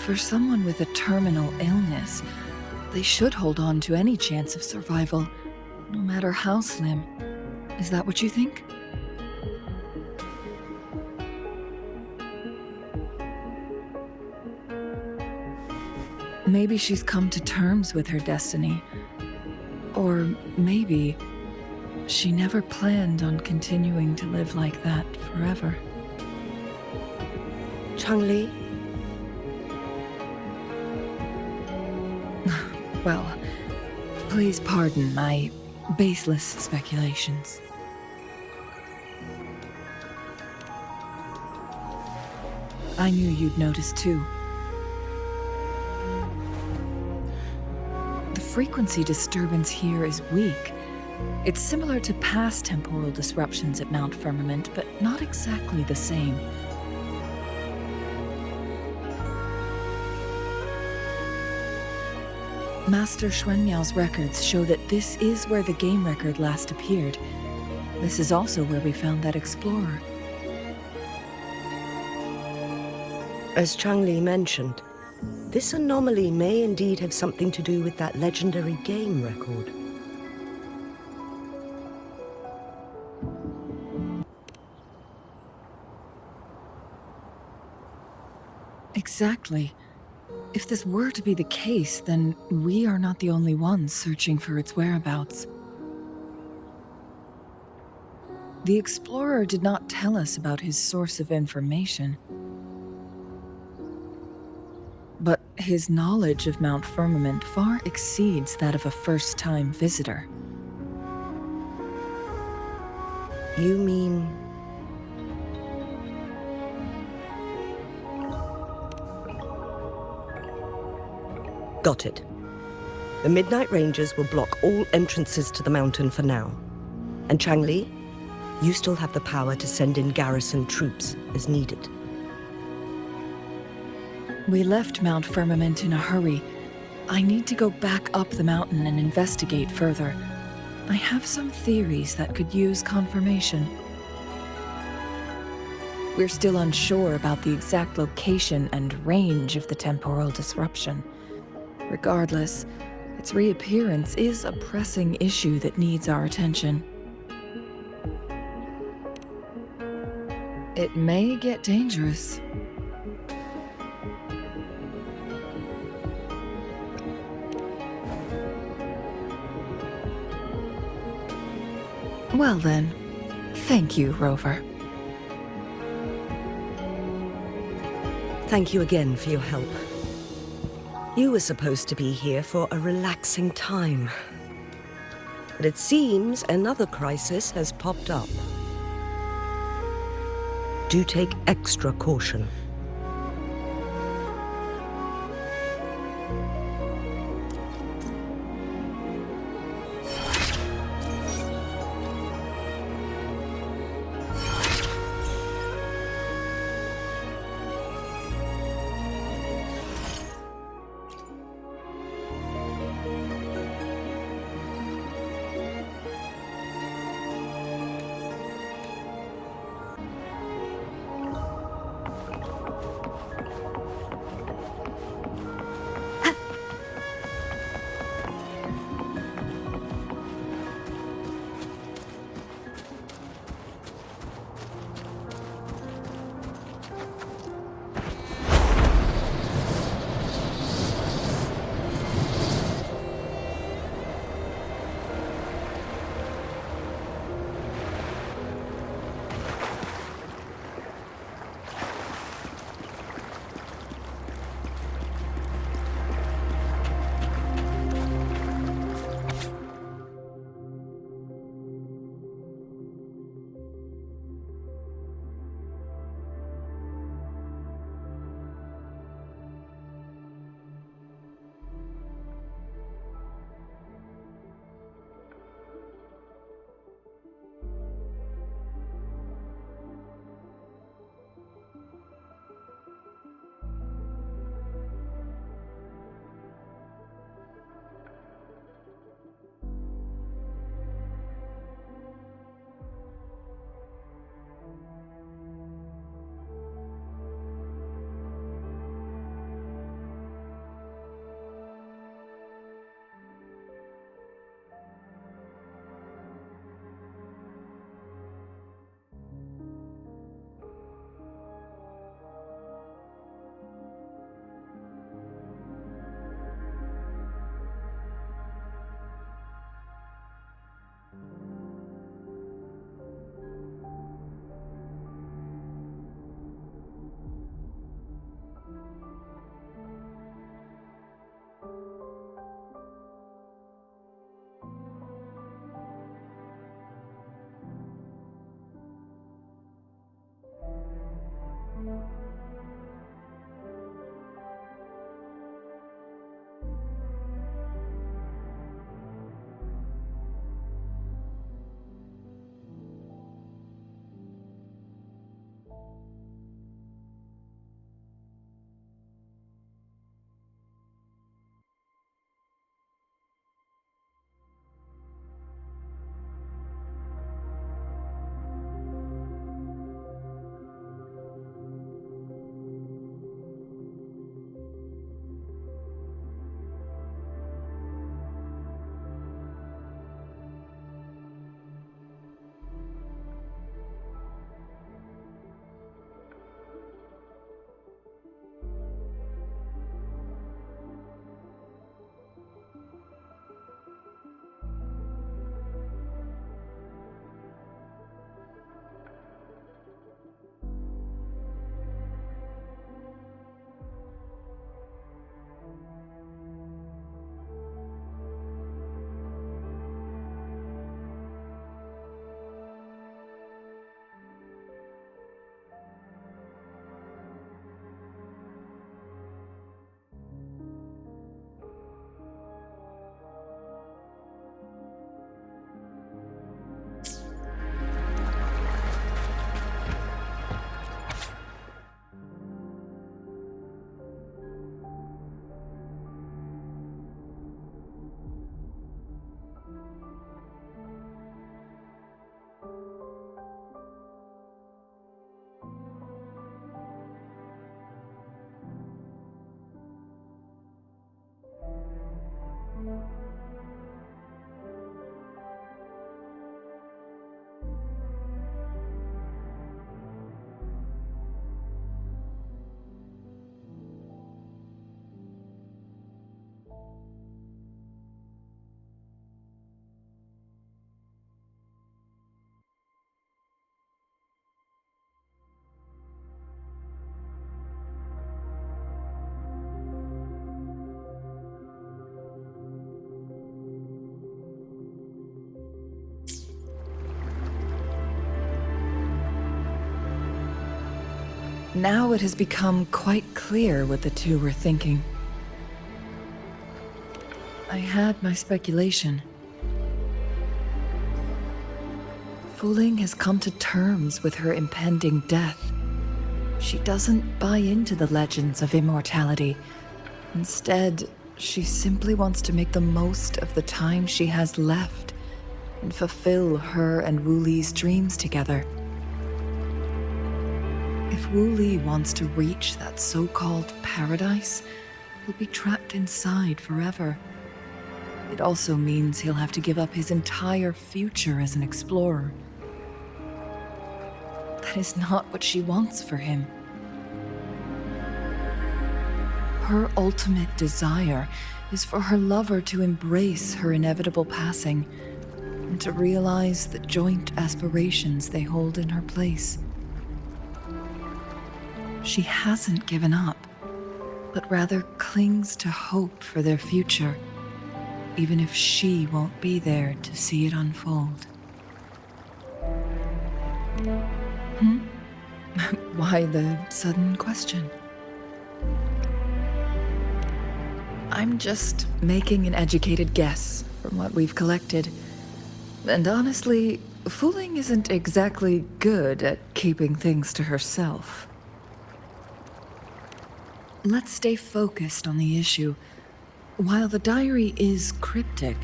For someone with a terminal illness, they should hold on to any chance of survival, no matter how slim. Is that what you think? Maybe she's come to terms with her destiny. Or maybe she never planned on continuing to live like that forever. Changli? Well, please pardon my baseless speculations. I knew you'd notice too. The frequency disturbance here is weak. It's similar to past temporal disruptions at Mount Firmament, but not exactly the same. Master Xuanmiao's records show that this is where the game record last appeared. This is also where we found that explorer. As Changli mentioned, this anomaly may indeed have something to do with that legendary game record. Exactly. If this were to be the case, then we are not the only ones searching for its whereabouts. The explorer did not tell us about his source of information. But his knowledge of Mount Firmament far exceeds that of a first-time visitor. You mean... Got it. The Midnight Rangers will block all entrances to the mountain for now. And Changli, you still have the power to send in garrison troops as needed. We left Mount Firmament in a hurry. I need to go back up the mountain and investigate further. I have some theories that could use confirmation. We're still unsure about the exact location and range of the temporal disruption. Regardless, its reappearance is a pressing issue that needs our attention. It may get dangerous. Well then, thank you, Rover. Thank you again for your help. You were supposed to be here for a relaxing time. But it seems another crisis has popped up. Do take extra caution. Now it has become quite clear what the two were thinking. I had my speculation. Wuthering has come to terms with her impending death. She doesn't buy into the legends of immortality. Instead, she simply wants to make the most of the time she has left and fulfill her and Wu Li's dreams together. If Wu Li wants to reach that so-called paradise, he'll be trapped inside forever. It also means he'll have to give up his entire future as an explorer. That is not what she wants for him. Her ultimate desire is for her lover to embrace her inevitable passing and to realize the joint aspirations they hold in her place. She hasn't given up, but rather clings to hope for their future, even if she won't be there to see it unfold. Why the sudden question? I'm just making an educated guess from what we've collected. And honestly, Wuthering isn't exactly good at keeping things to herself. Let's stay focused on the issue. While the diary is cryptic,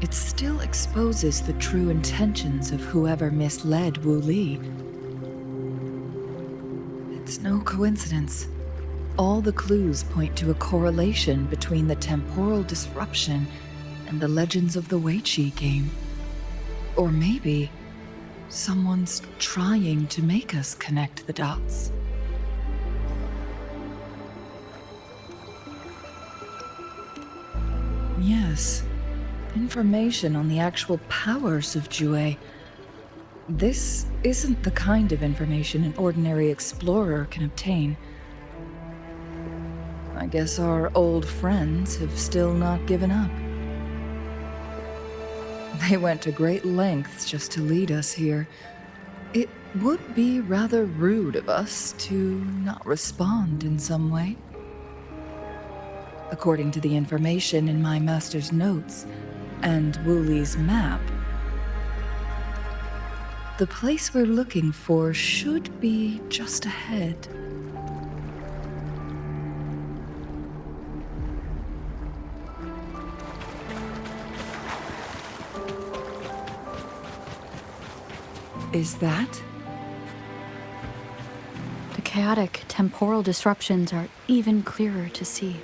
it still exposes the true intentions of whoever misled Wu Li. It's no coincidence. All the clues point to a correlation between the temporal disruption and the Legends of the Weiqi game. Or maybe someone's trying to make us connect the dots. Yes, information on the actual powers of Jue. This isn't the kind of information an ordinary explorer can obtain. I guess our old friends have still not given up. They went to great lengths just to lead us here. It would be rather rude of us to not respond in some way. According to the information in my master's notes and Wooley's map, the place we're looking for should be just ahead. Is that? The chaotic temporal disruptions are even clearer to see.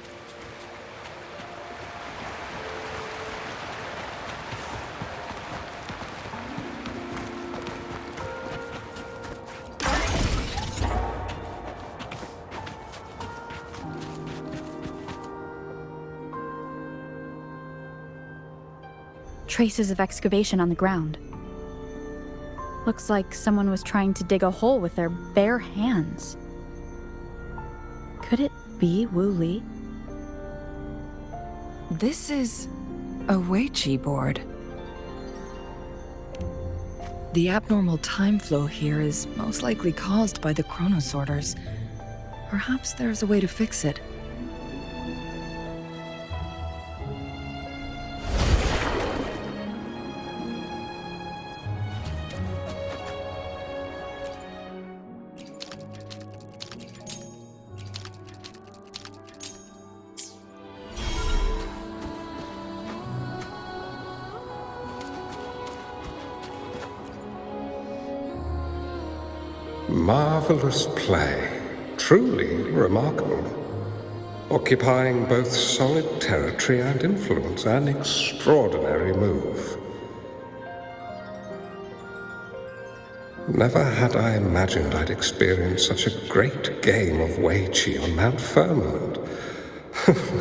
Traces of excavation on the ground. Looks like someone was trying to dig a hole with their bare hands. Could it be Wu Li? This is a Weiqi board. The abnormal time flow here is most likely caused by the chronosorters. Perhaps there's a way to fix it. Marvelous play, truly remarkable. Occupying both solid territory and influence, an extraordinary move. Never had I imagined I'd experience such a great game of Weiqi on Mount Firmament.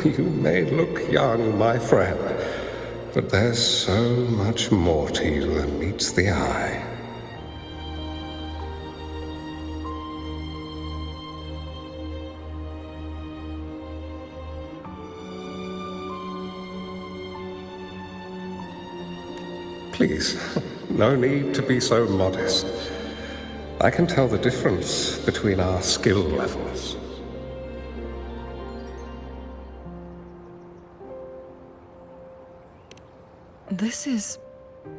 You may look young, my friend, but there's so much more to you than meets the eye. Please, no need to be so modest. I can tell the difference between our skill levels. This is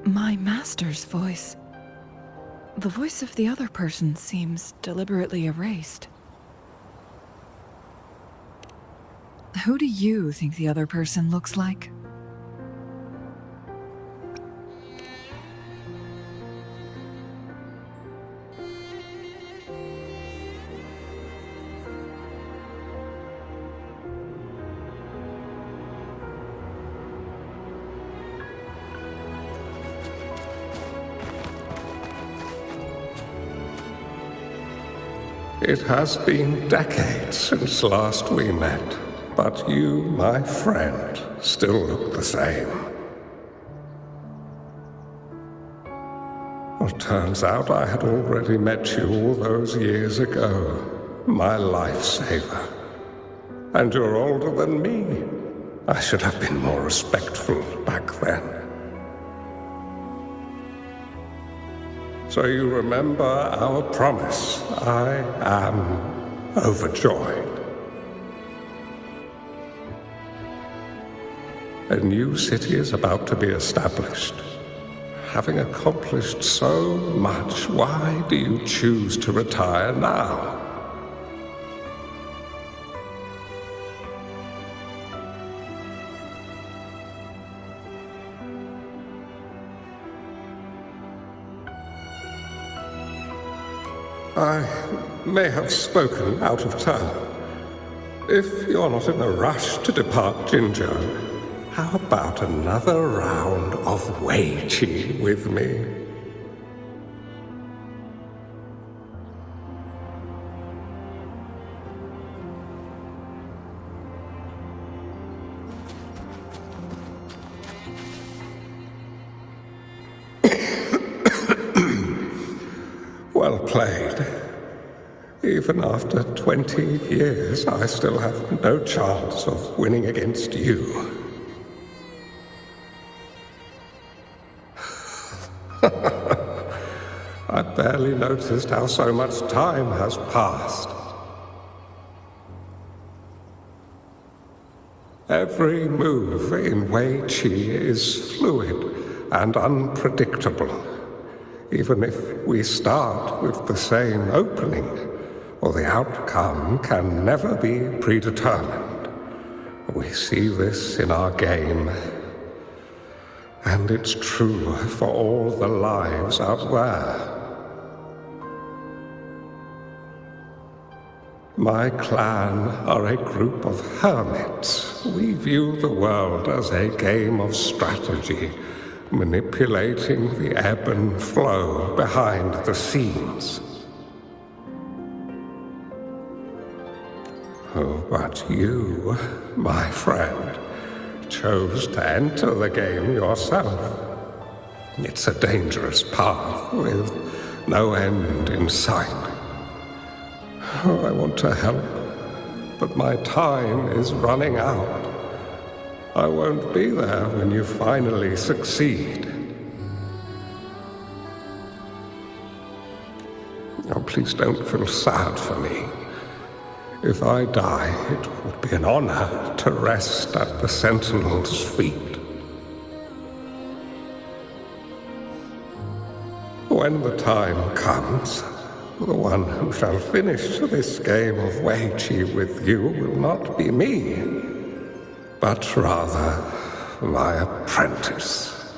my master's voice. The voice of the other person seems deliberately erased. Who do you think the other person looks like? It has been decades since last we met, but you, my friend, still look the same. Well, turns out I had already met you all those years ago, my lifesaver. And you're older than me. I should have been more respectful back then. So you remember our promise. I am overjoyed. A new city is about to be established. Having accomplished so much, why do you choose to retire now? I may have spoken out of turn. If you're not in a rush to depart Jinzhou, how about another round of Weiqi with me? Well played. Even after 20 years, I still have no chance of winning against you. I barely noticed how so much time has passed. Every move in Wei Qi is fluid and unpredictable. Even if we start with the same opening, or the outcome can never be predetermined. We see this in our game. And it's true for all the lives out there. My clan are a group of hermits. We view the world as a game of strategy, manipulating the ebb and flow behind the scenes. Oh, but you, my friend, chose to enter the game yourself. It's a dangerous path with no end in sight. Oh, I want to help, but my time is running out. I won't be there when you finally succeed. Oh, please don't feel sad for me. If I die, it would be an honor to rest at the Sentinel's feet. When the time comes, the one who shall finish this game of Wei Qi with you will not be me, but rather my apprentice.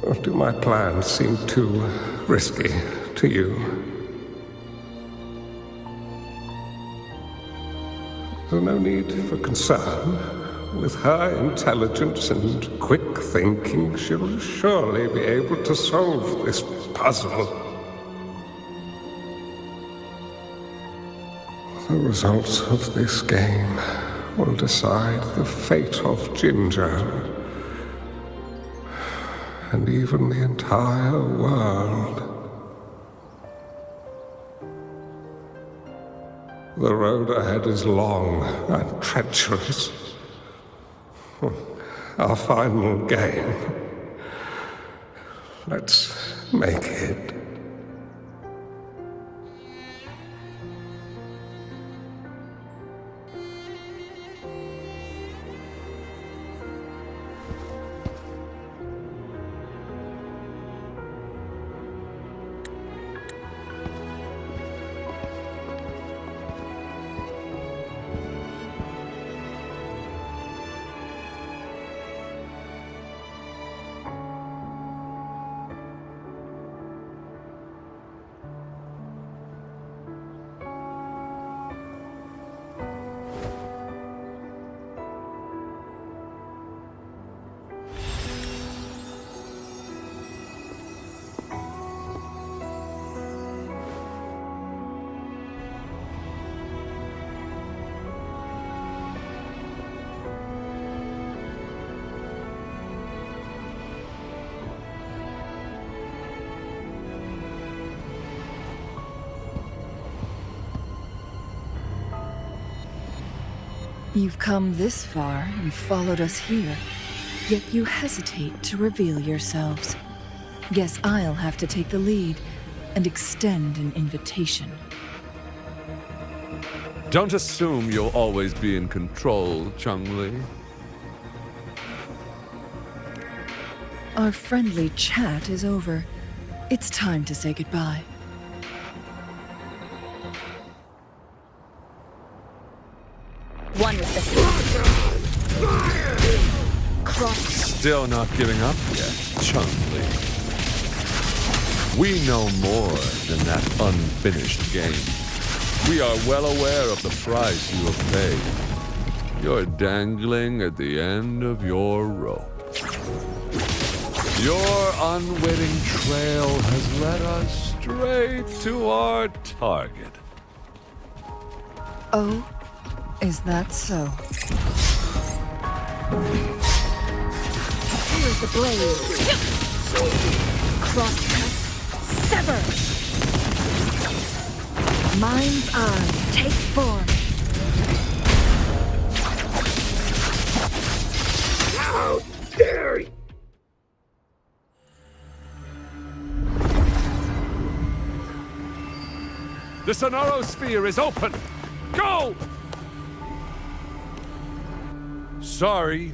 Or do my plans seem too risky to you? There's no need for concern. With her intelligence and quick thinking, she'll surely be able to solve this puzzle. The results of this game will decide the fate of Jinzhou, and even the entire world. The road ahead is long and treacherous. Our final game. Let's make it. You've come this far and followed us here, yet you hesitate to reveal yourselves. Guess I'll have to take the lead and extend an invitation. Don't assume you'll always be in control, Changli. Our friendly chat is over. It's time to say goodbye. One with the Still not giving up yet, Changli. We know more than that unfinished game. We are well aware of the price you have paid. You're dangling at the end of your rope. Your unwitting trail has led us straight to our target. Oh, is that so? Here's the blade. crosscut, sever! Mind's eye, take form. How dare you! The Sonorosphere is open! Go! Sorry,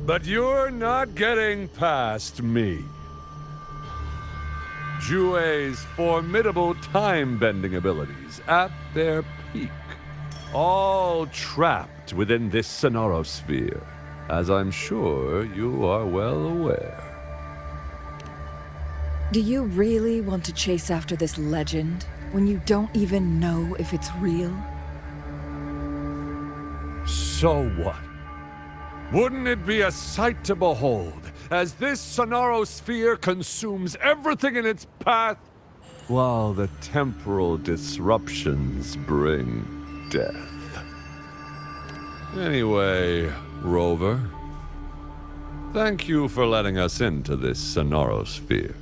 but you're not getting past me. Joue's formidable time-bending abilities at their peak, all trapped within this Sonorosphere, as I'm sure you are well aware. Do you really want to chase after this legend when you don't even know if it's real? So what? Wouldn't it be a sight to behold as this Sonorosphere consumes everything in its path, while the temporal disruptions bring death? Anyway, Rover, thank you for letting us into this Sonorosphere.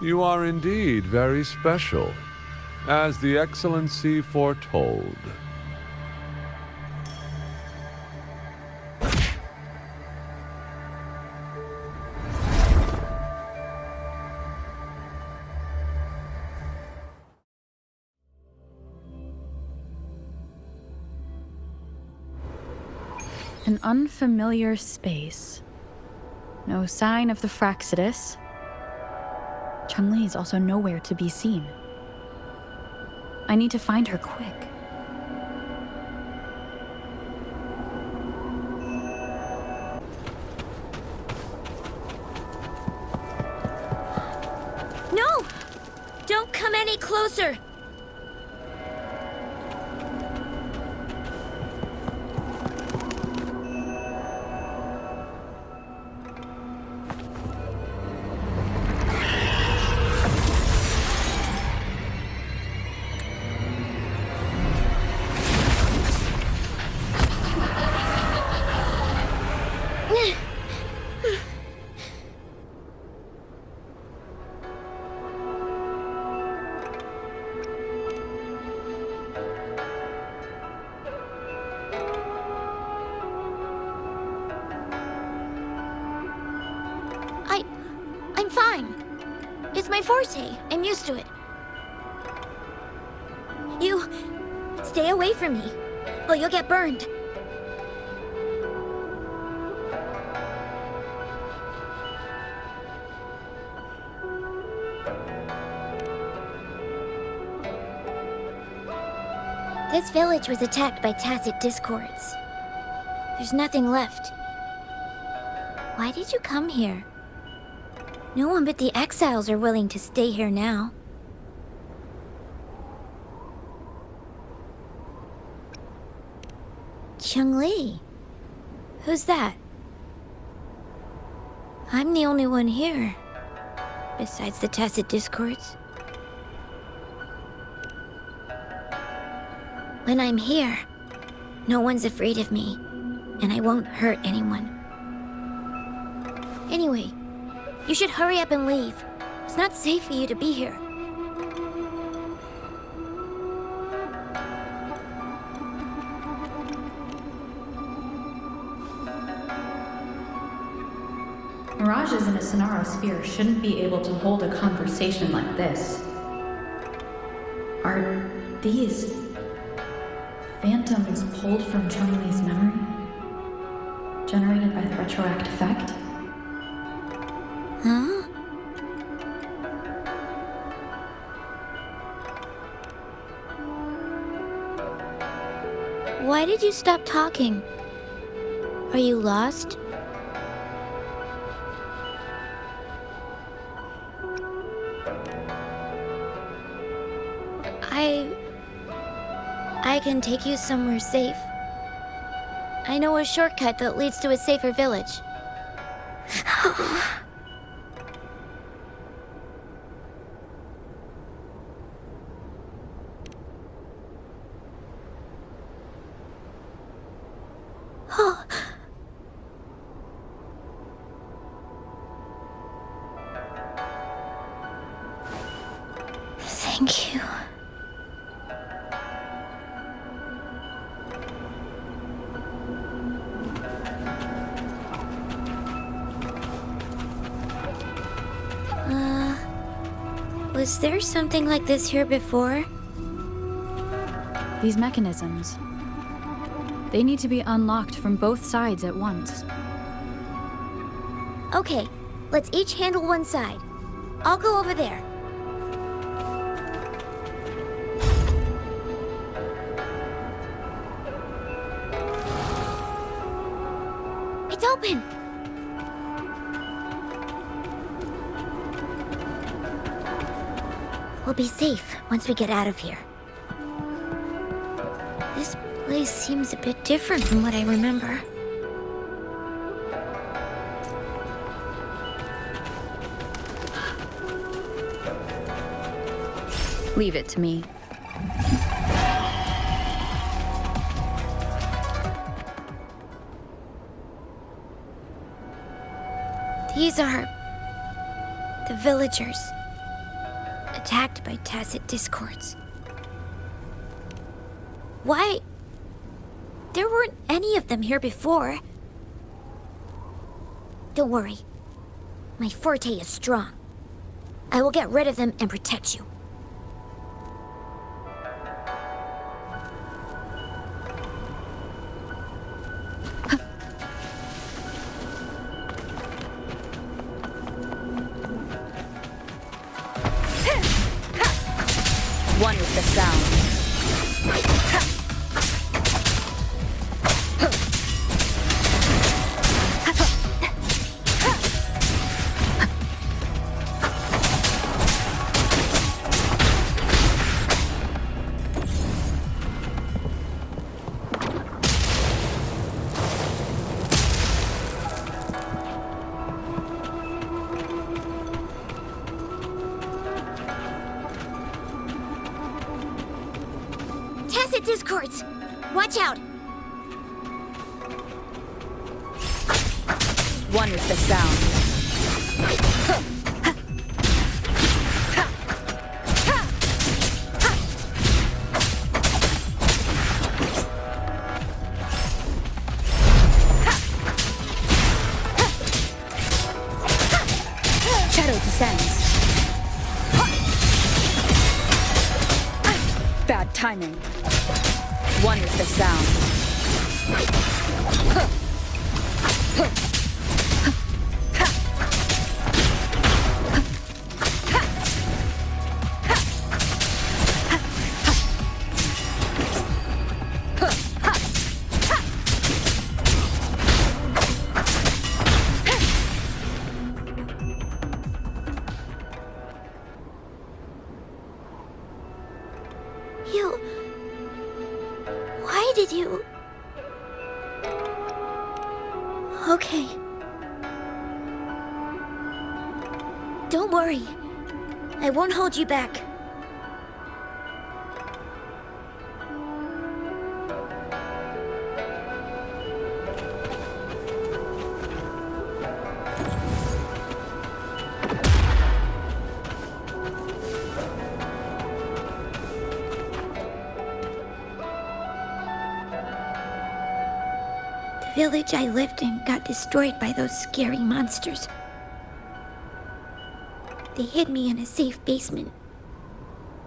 You are indeed very special, as the Excellency foretold. An unfamiliar space. No sign of the Fraxidus. Changli is also nowhere to be seen. I need to find her quick. No! Don't come any closer! I'm fine. It's my forte. I'm used to it. You stay away from me, or you'll get burned. This village was attacked by tacit discords. There's nothing left. Why did you come here? No one but the exiles are willing to stay here now. Changli? Who's that? I'm the only one here, besides the tacit discords. When I'm here, no one's afraid of me, and I won't hurt anyone. Anyway, you should hurry up and leave. It's not safe for you to be here. Mirages in a Sonorosphere shouldn't be able to hold a conversation like this. Are these phantoms pulled from Changli's memory? Generated by the retroact effect? Huh? Why did you stop talking? Are you lost? I can take you somewhere safe. I know a shortcut that leads to a safer village. Thank you. Was there something like this here before? These mechanisms. They need to be unlocked from both sides at once. Okay, let's each handle one side. I'll go over there. It's open! We'll be safe once we get out of here. This place seems a bit different from what I remember. Leave it to me. These are the villagers, attacked by tacit discords. Why? There weren't any of them here before. Don't worry. My forte is strong. I will get rid of them and protect you. One with the sound. Tacit discords! Watch out! One with the sound. Shadow descends. Bad timing. One with the sound. You... Why did you... Okay. Don't worry. I won't hold you back. The village I lived in got destroyed by those scary monsters. They hid me in a safe basement,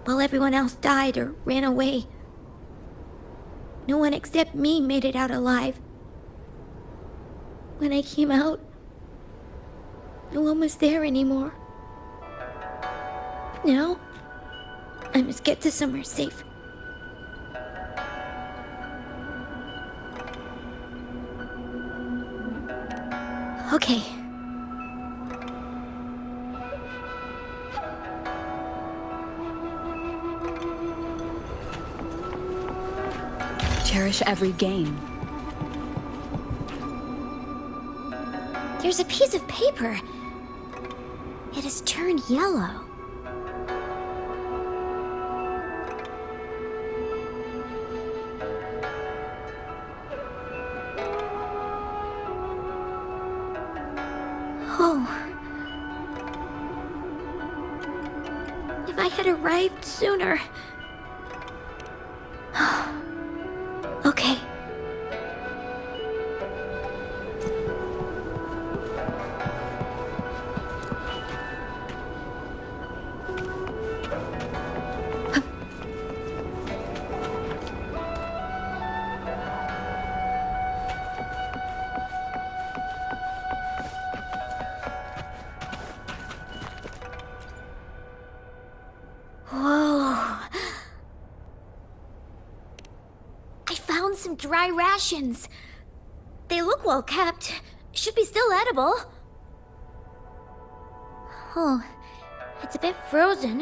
while everyone else died or ran away. No one except me made it out alive. When I came out, no one was there anymore. Now, I must get to somewhere safe. Okay. Cherish every game. There's a piece of paper. It has turned yellow. Oh. If I had arrived sooner. Okay. Some dry rations. They look well kept. Should be still edible. Oh, it's a bit frozen.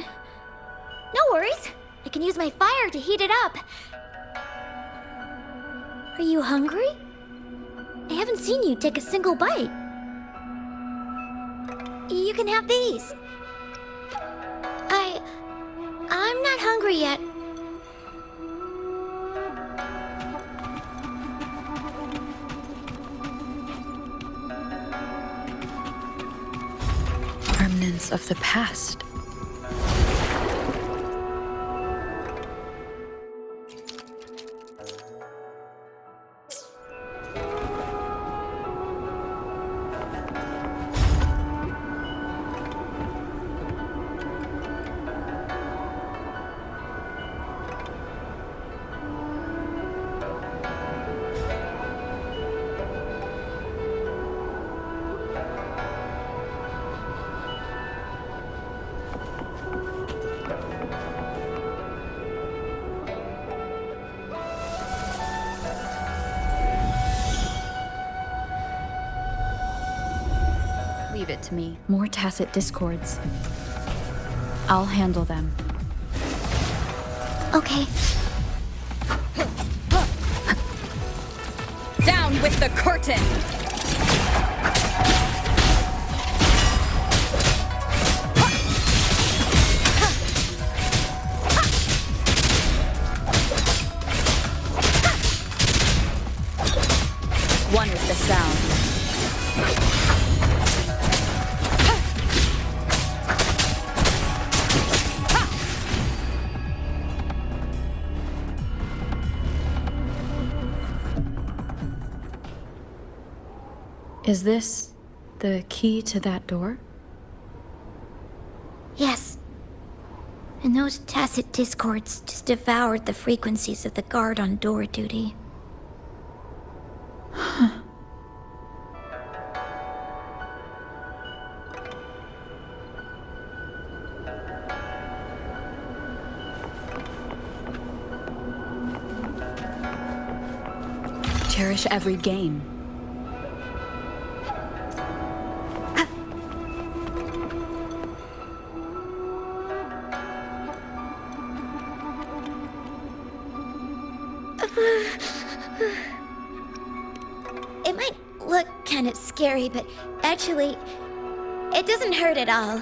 No worries. I can use my fire to heat it up. Are you hungry? I haven't seen you take a single bite. You can have these. I'm not hungry yet. Remnants of the past. Leave it to me. More tacit discords. I'll handle them. Okay. Down with the curtain! One is the sound. Is this the key to that door? Yes. And those tacit discords just devoured the frequencies of the guard on door duty. Cherish every game. It might look kind of scary, but actually, it doesn't hurt at all.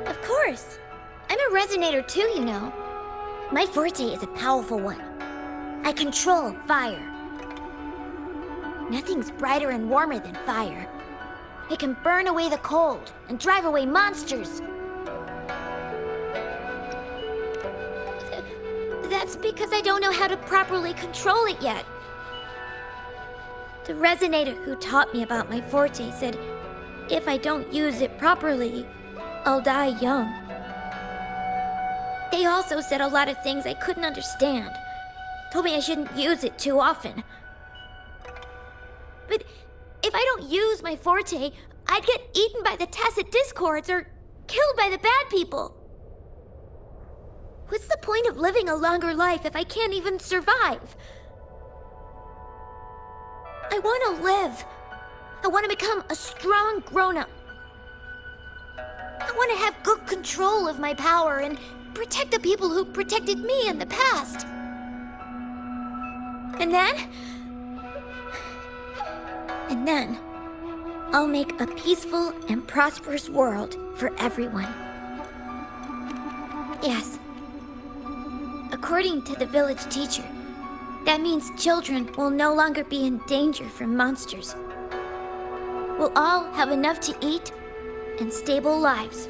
Of course. I'm a resonator too, you know. My forte is a powerful one. I control fire. Nothing's brighter and warmer than fire. It can burn away the cold and drive away monsters. That's because I don't know how to properly control it yet. The resonator who taught me about my forte said if I don't use it properly, I'll die young. They also said a lot of things I couldn't understand. Told me I shouldn't use it too often. But if I don't use my forte, I'd get eaten by the tacit discords or killed by the bad people. What's the point of living a longer life if I can't even survive? I want to live. I want to become a strong grown-up. I want to have good control of my power and protect the people who protected me in the past. And then, I'll make a peaceful and prosperous world for everyone. Yes. According to the village teacher, that means children will no longer be in danger from monsters. We'll all have enough to eat and stable lives.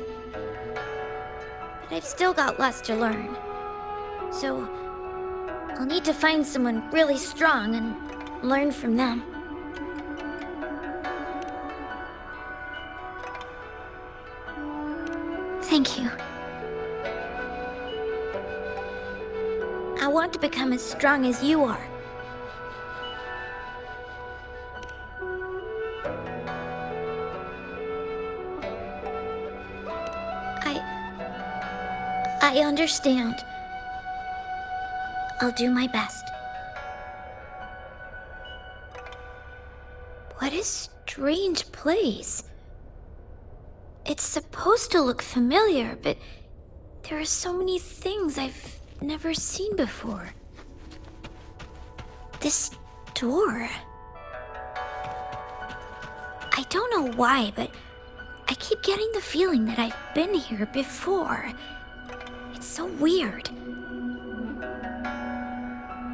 but I've still got lots to learn. So, I'll need to find someone really strong and learn from them. Thank you. I want to become as strong as you are. I understand. I'll do my best. What a strange place. It's supposed to look familiar, but there are so many things I've never seen before. This door. I don't know why, but I keep getting the feeling that I've been here before. It's so weird.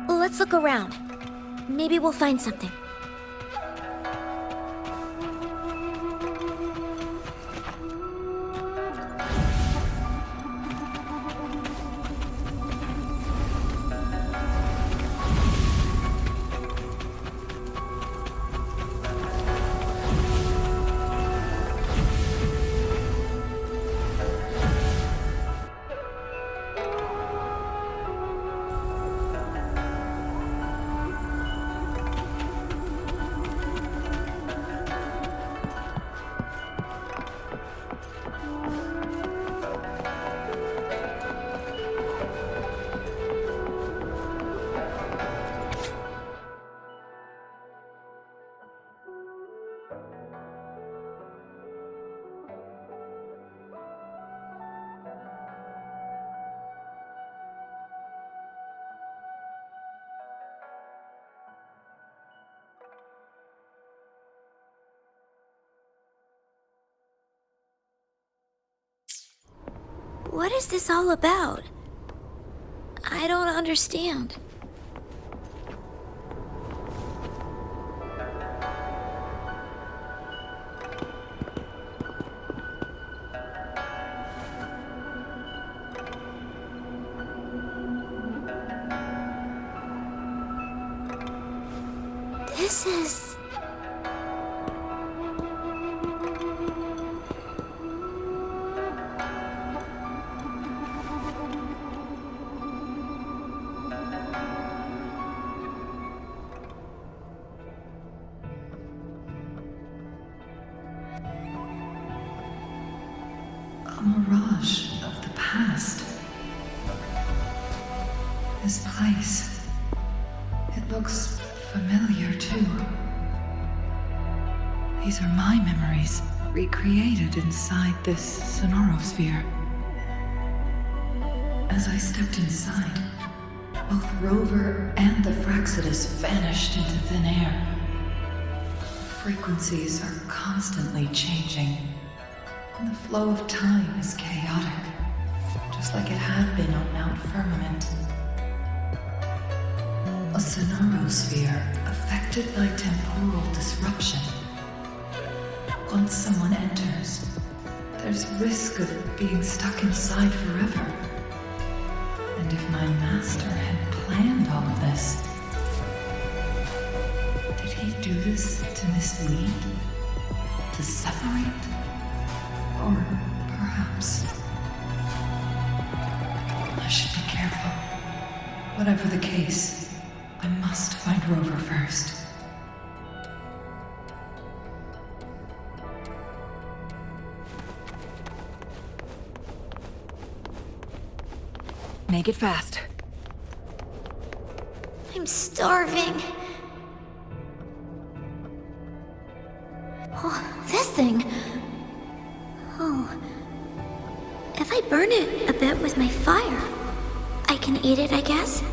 Let's look around. Maybe we'll find something. What is this all about? I don't understand. This is... a mirage of the past. This place, it looks familiar too. These are my memories, recreated inside this sonorosphere. As I stepped inside, both Rover and the Fraxidus vanished into thin air. The frequencies are constantly changing, and the flow of time is chaotic, just like it had been on Mount Firmament. A sonorosphere affected by temporal disruption. Once someone enters, there's risk of being stuck inside forever. And if my master had planned all of this, did he do this to mislead? To separate? Or perhaps... I should be careful. Whatever the case, I must find Rover first. Make it fast. I'm starving. Oh, this thing. Oh. If I burn it a bit with my fire, I can eat it, I guess?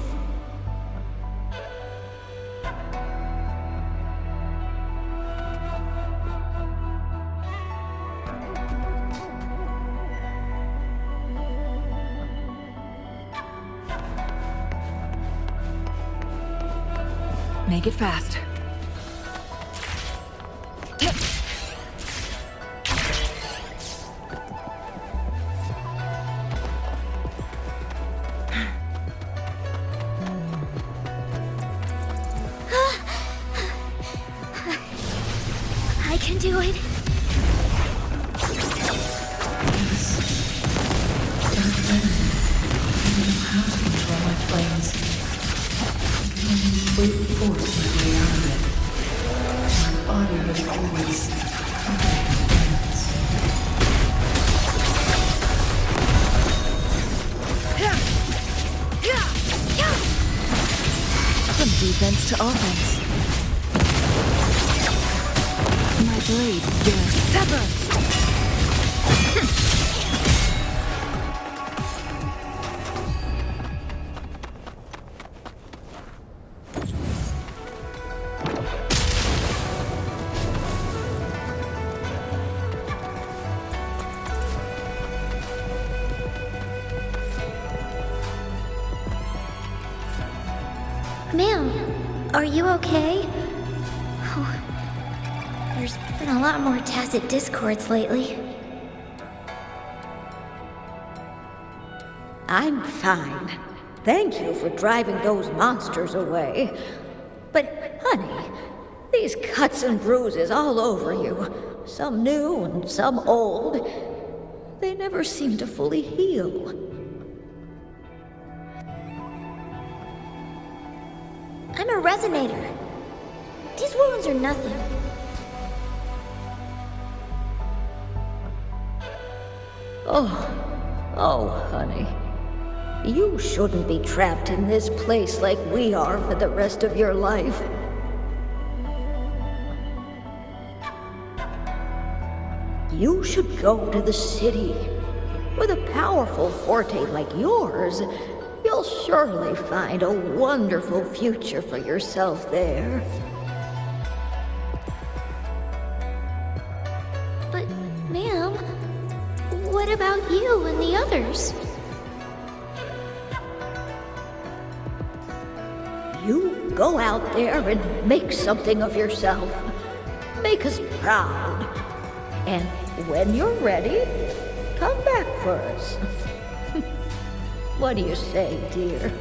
Make it fast. I can do it. How to control my flames. Brute force my way out of it. My body was always from defense to offense. My blade will sever. Ma'am, are you okay? Oh, there's been a lot more tacit discords lately. I'm fine. Thank you for driving those monsters away. But, honey, these cuts and bruises all over you, some new and some old, they never seem to fully heal. I'm a resonator. These wounds are nothing. Oh, honey. You shouldn't be trapped in this place like we are for the rest of your life. You should go to the city. With a powerful forte like yours, you'll surely find a wonderful future for yourself there. But, ma'am, what about you and the others? You go out there and make something of yourself. Make us proud. And when you're ready, come back for us. What do you say, dear?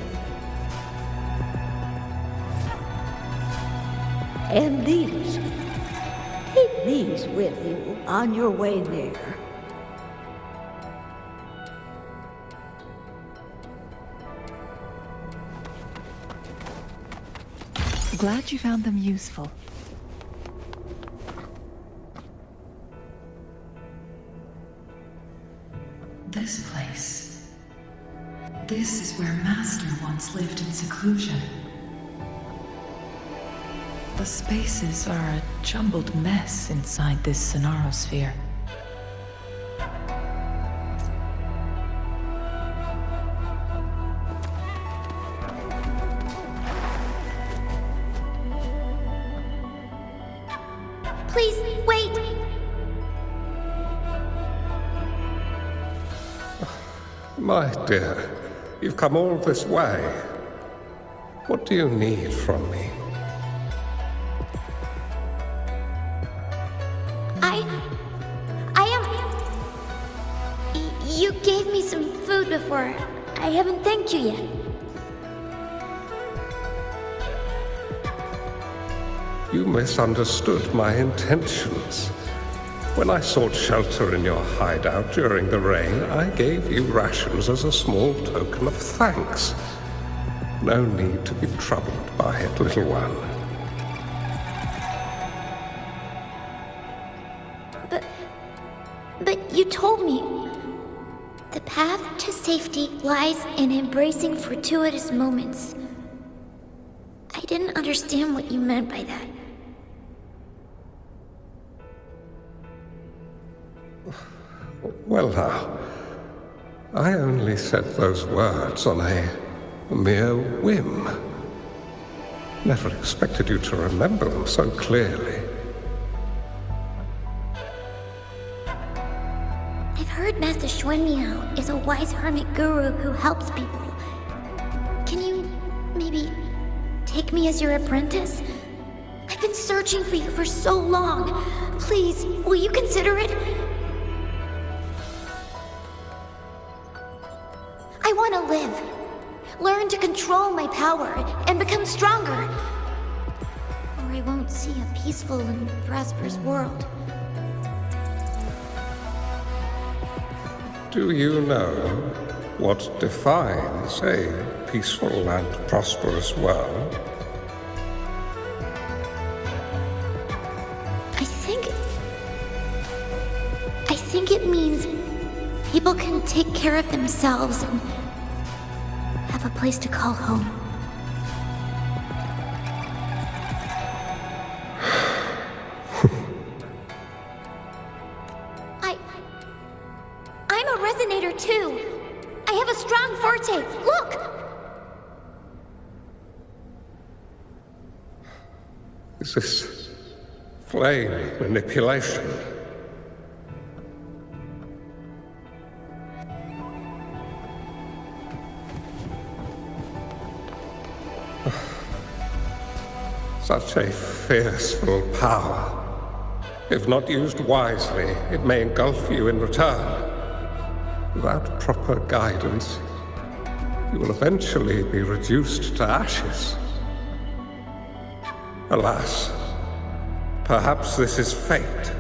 And these. Take these with you on your way there. Glad you found them useful. This place. This is where Master once lived in seclusion. The spaces are a jumbled mess inside this sonarosphere. Please, wait! My dear, you've come all this way. What do you need from me? You gave me some food before. I haven't thanked you yet. You misunderstood my intentions. When I sought shelter in your hideout during the rain, I gave you rations as a small token of thanks. No need to be troubled by it, little one. But you told me the path to safety lies in embracing fortuitous moments. I didn't understand what you meant by that. Well now, I only said those words on a mere whim. Never expected you to remember them so clearly. I've heard Master Xuanmiao is a wise hermit guru who helps people. Can you maybe take me as your apprentice? I've been searching for you for so long. Please, will you consider it? I want to live. Learn to control my power and become stronger. Or I won't see a peaceful and prosperous world. Do you know what defines a peaceful and prosperous world? I think it means people can take care of themselves and have a place to call home. I'm a resonator too. I have a strong forte. Look! Is this flame manipulation? Such a fearful power. If not used wisely, it may engulf you in return. Without proper guidance, you will eventually be reduced to ashes. Alas, perhaps this is fate.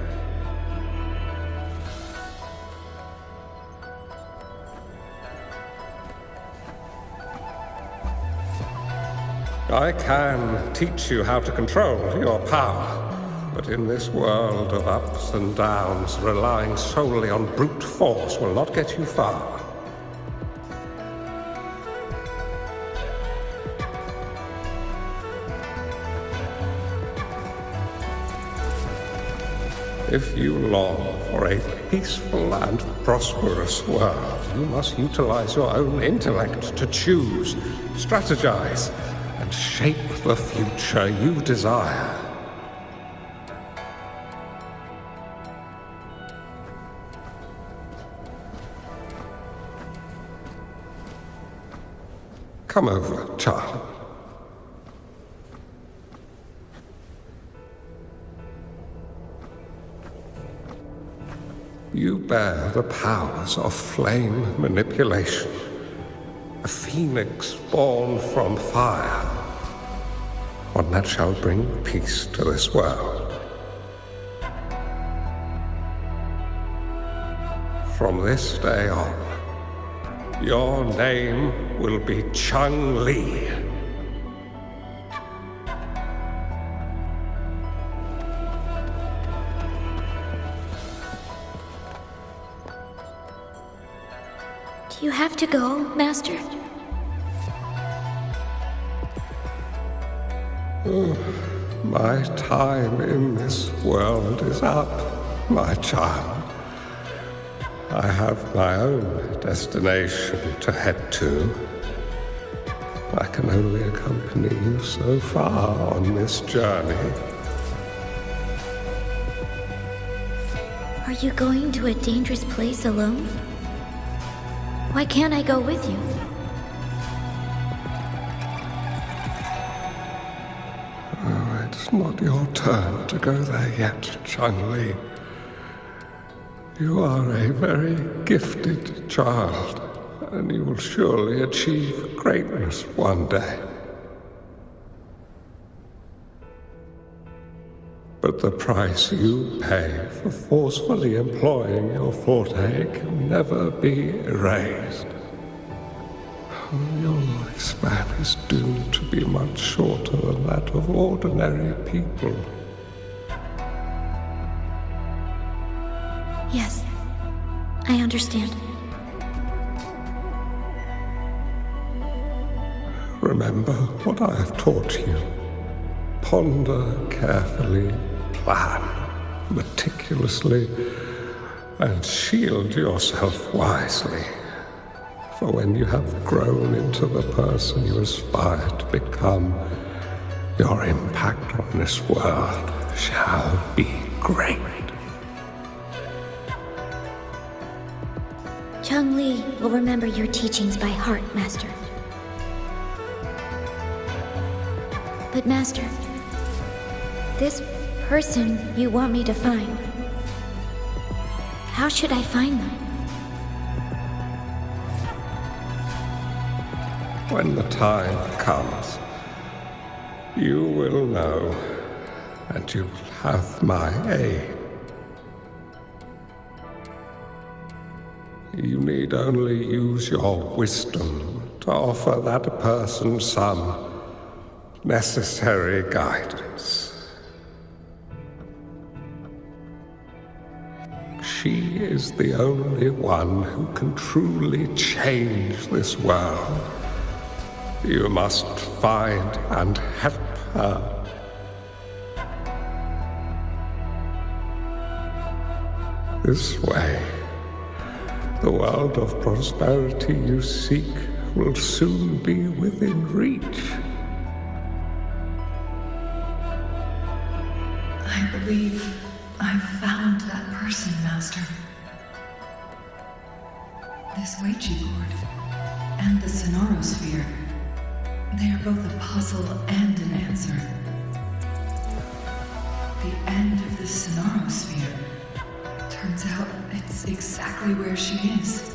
I can teach you how to control your power, but in this world of ups and downs, relying solely on brute force will not get you far. If you long for a peaceful and prosperous world, you must utilize your own intellect to choose, strategize, and shape the future you desire. Come over, child. You bear the powers of flame manipulation, a phoenix born from fire, one that shall bring peace to this world. From this day on, your name will be Changli. Do you have to go, Master? My time in this world is up, my child. I have my own destination to head to. I can only accompany you so far on this journey. Are you going to a dangerous place alone? Why can't I go with you? Oh, it's not your turn to go there yet, Changli. You are a very gifted child, and you will surely achieve greatness one day. But the price you pay for forcefully employing your forte can never be erased. Your lifespan is doomed to be much shorter than that of ordinary people. Yes, I understand. Remember what I have taught you. Ponder carefully, plan meticulously, and shield yourself wisely. For when you have grown into the person you aspire to become, your impact on this world shall be great. Changli will remember your teachings by heart, Master. But Master, this person you want me to find, how should I find them? When the time comes, you will know, and you'll have my aid. You need only use your wisdom to offer that person some necessary guidance. She is the only one who can truly change this world. You must find and help her. This way, the world of prosperity you seek will soon be within reach. I believe I've found that person, Master. This Weichi board and the Sonorosphere, they are both a puzzle and an answer. The end of the Sonorosphere, turns out it's exactly where she is.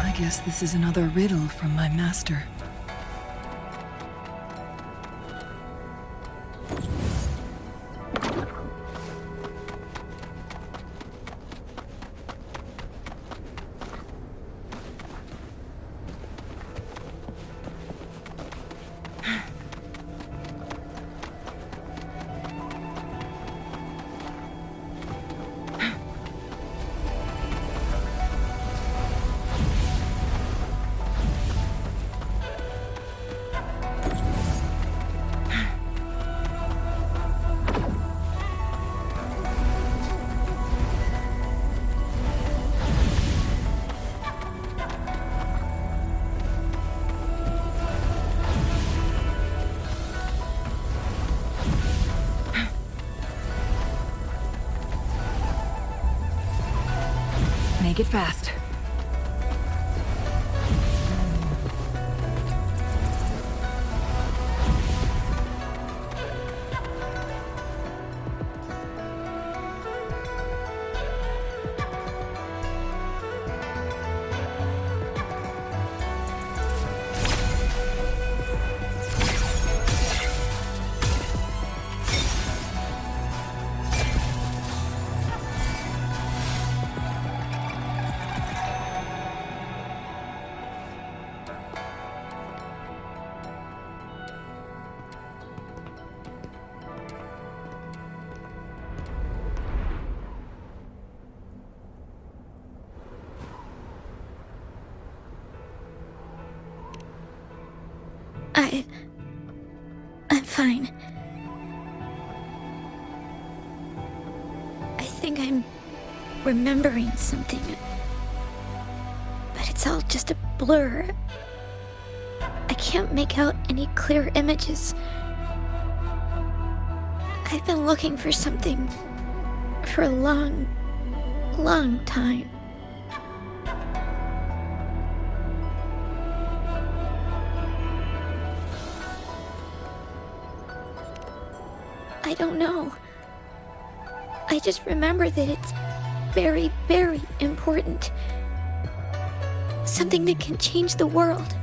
I guess this is another riddle from my master. Make it fast. I'm fine. I think I'm remembering something. But it's all just a blur. I can't make out any clear images. I've been looking for something for a long, long time. I don't know. I just remember that it's very, very important. Something that can change the world.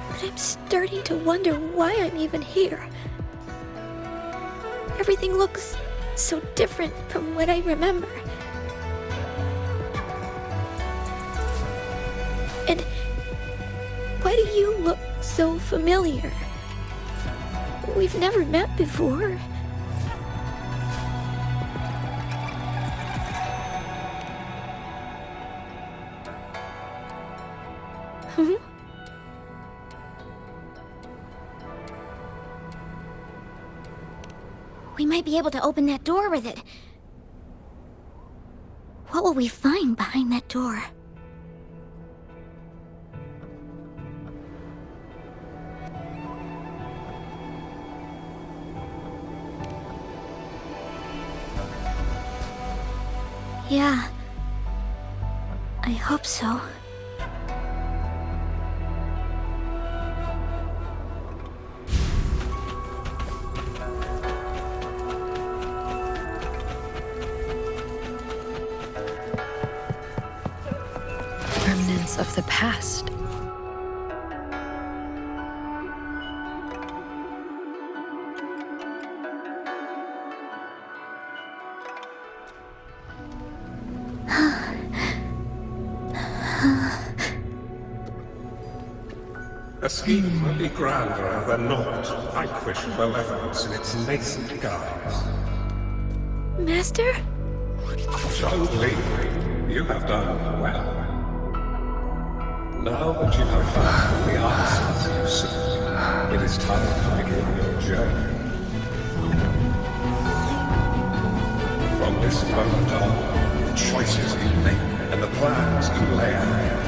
But I'm starting to wonder why I'm even here. Everything looks so different from what I remember. And why do you look so familiar? We've never met before. Hmm? We might be able to open that door with it. What will we find behind that door? Yeah, I hope so. remnants of the past. A scheme might be grander than not to vanquish malevolence in its nascent guise. Master? Changli, you have done well. Now that you have found the answers you seek, it is time to begin your journey. From this moment on, the choices you make and the plans you lay out,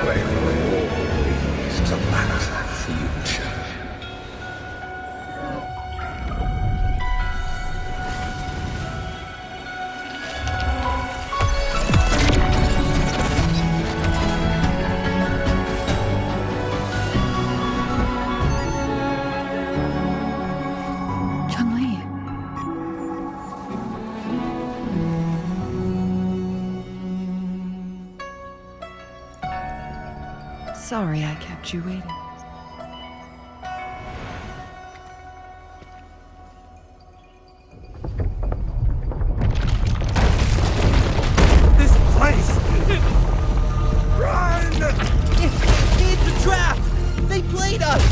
they will all lead to that future. Changli. Sorry I kept you waiting. This place! Run! It's a trap! They played us!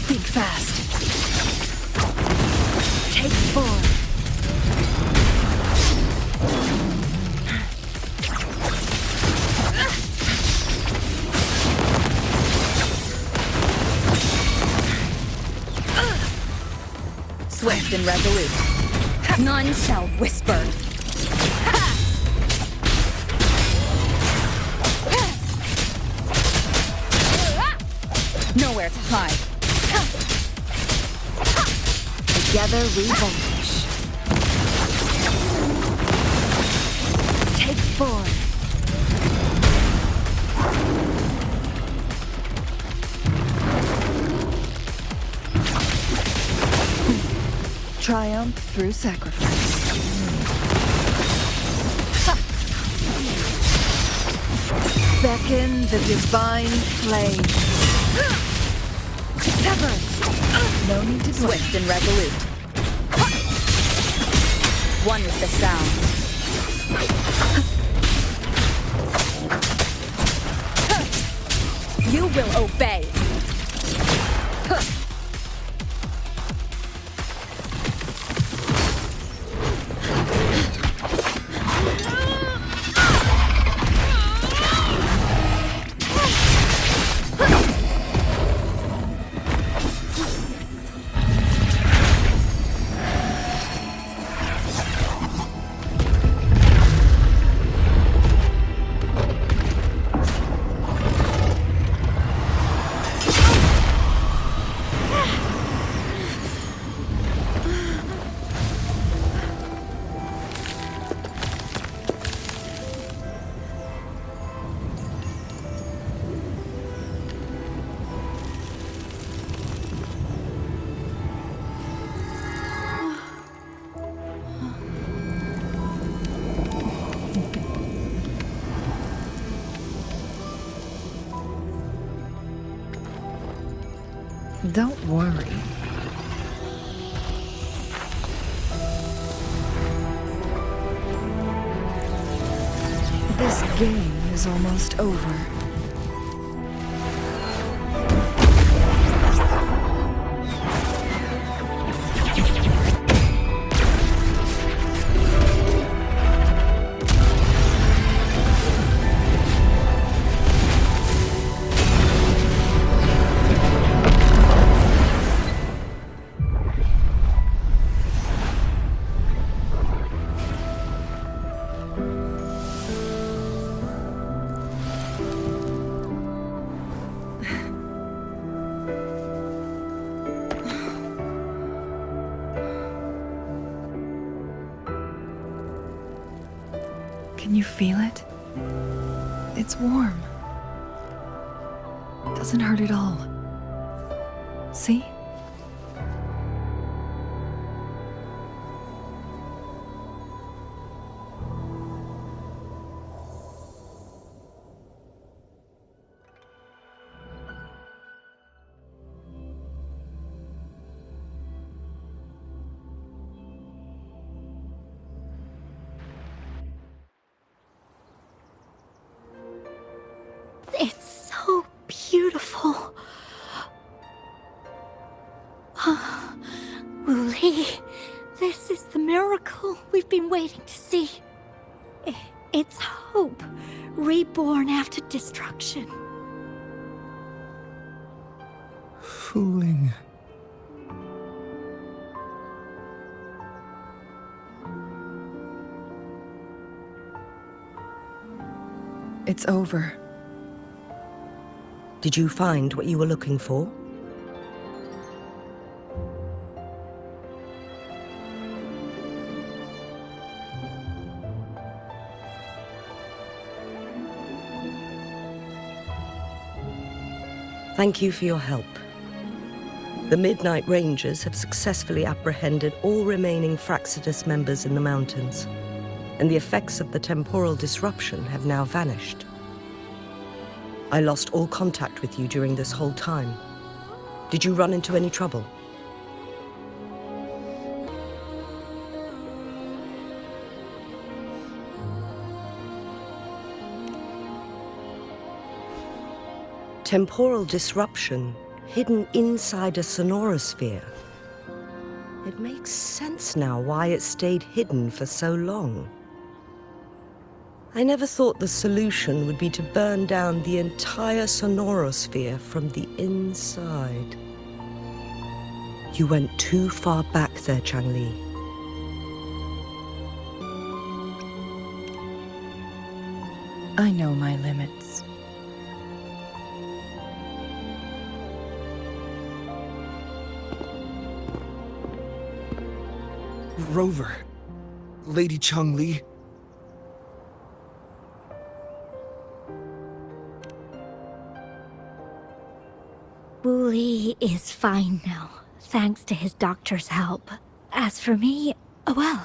Think fast. Take 4. Swift and resolute. None shall whisper. Nowhere to hide. Together we vanquish. Take 4. Triumph through sacrifice. Beckon the divine flame. Sever! No need to Swift and resolute. One with the sound. You will obey. Don't worry. This game is almost over. Can you feel it? It's warm. Doesn't hurt at all. See? It's so beautiful. Wooly, this is the miracle we've been waiting to see. It's hope, reborn after destruction. Fooling. It's over. Did you find what you were looking for? Thank you for your help. The Midnight Rangers have successfully apprehended all remaining Fraxidus members in the mountains, and the effects of the temporal disruption have now vanished. I lost all contact with you during this whole time. Did you run into any trouble? Temporal disruption hidden inside a sonorosphere. It makes sense now why it stayed hidden for so long. I never thought the solution would be to burn down the entire sonorosphere from the inside. You went too far back there, Changli. I know my limits. Rover. Lady Changli. Wooly is fine now, thanks to his doctor's help. As for me, well,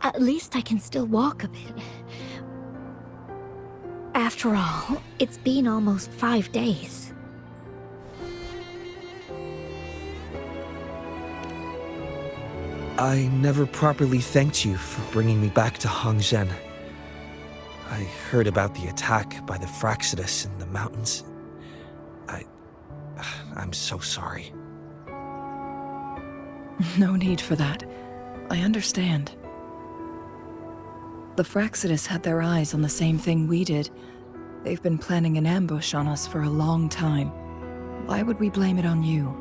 at least I can still walk a bit. After all, it's been almost 5 days. I never properly thanked you for bringing me back to Hongzhen. I heard about the attack by the Fraxidus in the mountains. I'm so sorry. No need for that. I understand. The Fraxidus had their eyes on the same thing we did. They've been planning an ambush on us for a long time. Why would we blame it on you?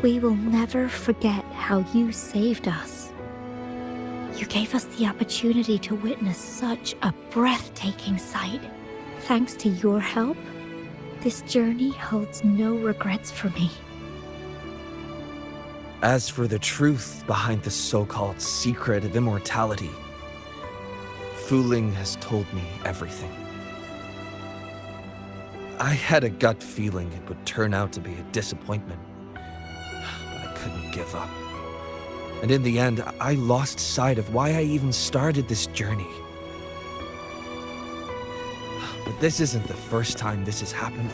We will never forget how you saved us. You gave us the opportunity to witness such a breathtaking sight. Thanks to your help, this journey holds no regrets for me. As for the truth behind the so-called secret of immortality, Wuthering has told me everything. I had a gut feeling it would turn out to be a disappointment, but I couldn't give up. And in the end, I lost sight of why I even started this journey. But this isn't the first time this has happened.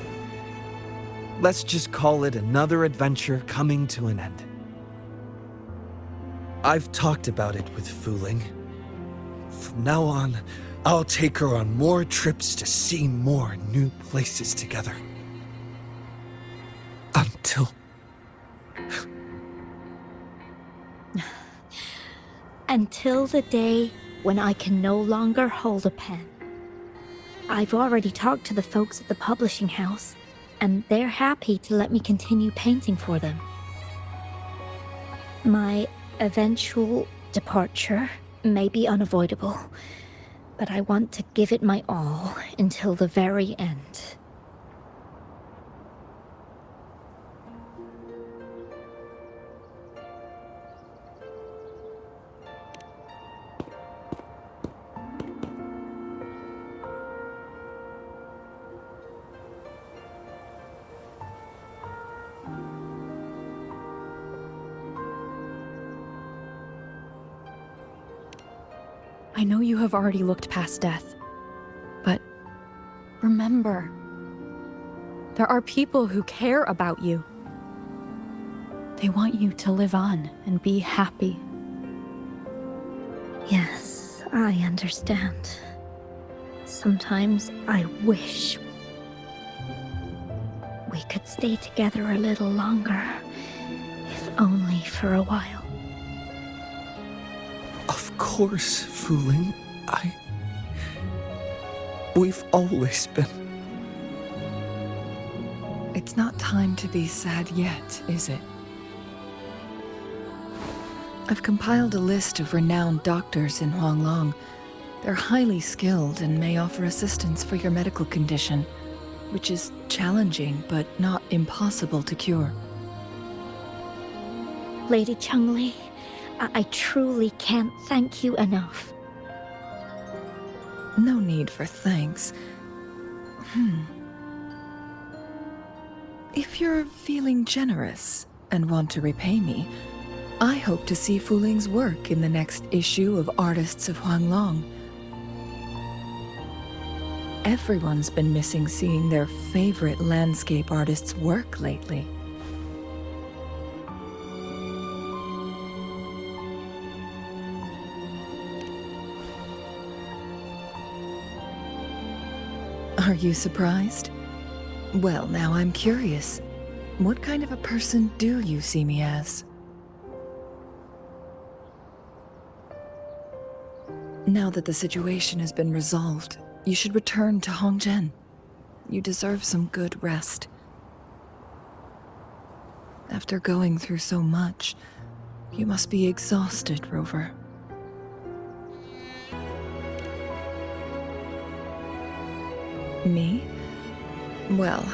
Let's just call it another adventure coming to an end. I've talked about it with Wuthering. From now on, I'll take her on more trips to see more new places together. Until the day when I can no longer hold a pen. I've already talked to the folks at the publishing house, and they're happy to let me continue painting for them. My eventual departure may be unavoidable, but I want to give it my all until the very end. I know you have already looked past death, but remember, there are people who care about you. They want you to live on and be happy. Yes, I understand. Sometimes I wish we could stay together a little longer, if only for a while. Of course, Wuthering. We've always been. It's not time to be sad yet, is it? I've compiled a list of renowned doctors in Huanglong. They're highly skilled and may offer assistance for your medical condition, which is challenging but not impossible to cure. Lady Changli, I truly can't thank you enough. No need for thanks. If you're feeling generous and want to repay me, I hope to see Fuling's work in the next issue of Artists of Huanglong. Everyone's been missing seeing their favorite landscape artists work lately. Are you surprised? Well, now I'm curious. What kind of a person do you see me as? Now that the situation has been resolved, you should return to Hongzhen. You deserve some good rest. After going through so much, you must be exhausted, Rover. Me? Well,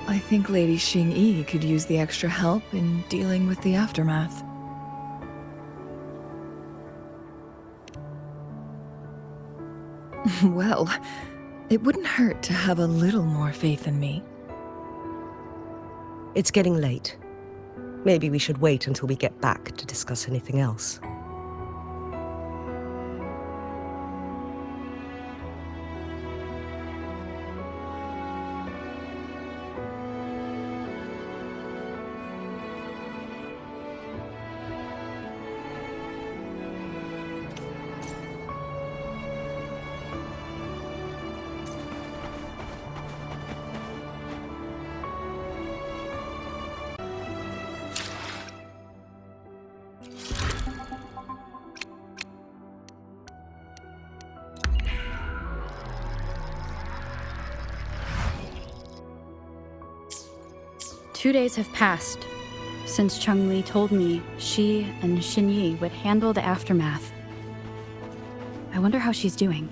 I think Lady Xingyi could use the extra help in dealing with the aftermath. Well, it wouldn't hurt to have a little more faith in me. It's getting late. Maybe we should wait until we get back to discuss anything else. Two days have passed since Changli told me she and Xingyi would handle the aftermath. I wonder how she's doing.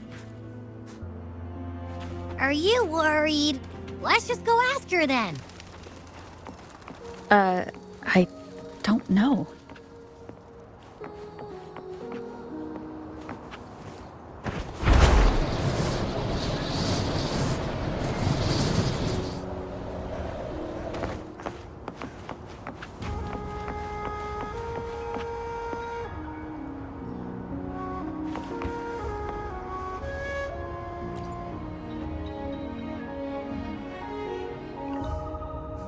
Are you worried? Let's just go ask her then. I don't know.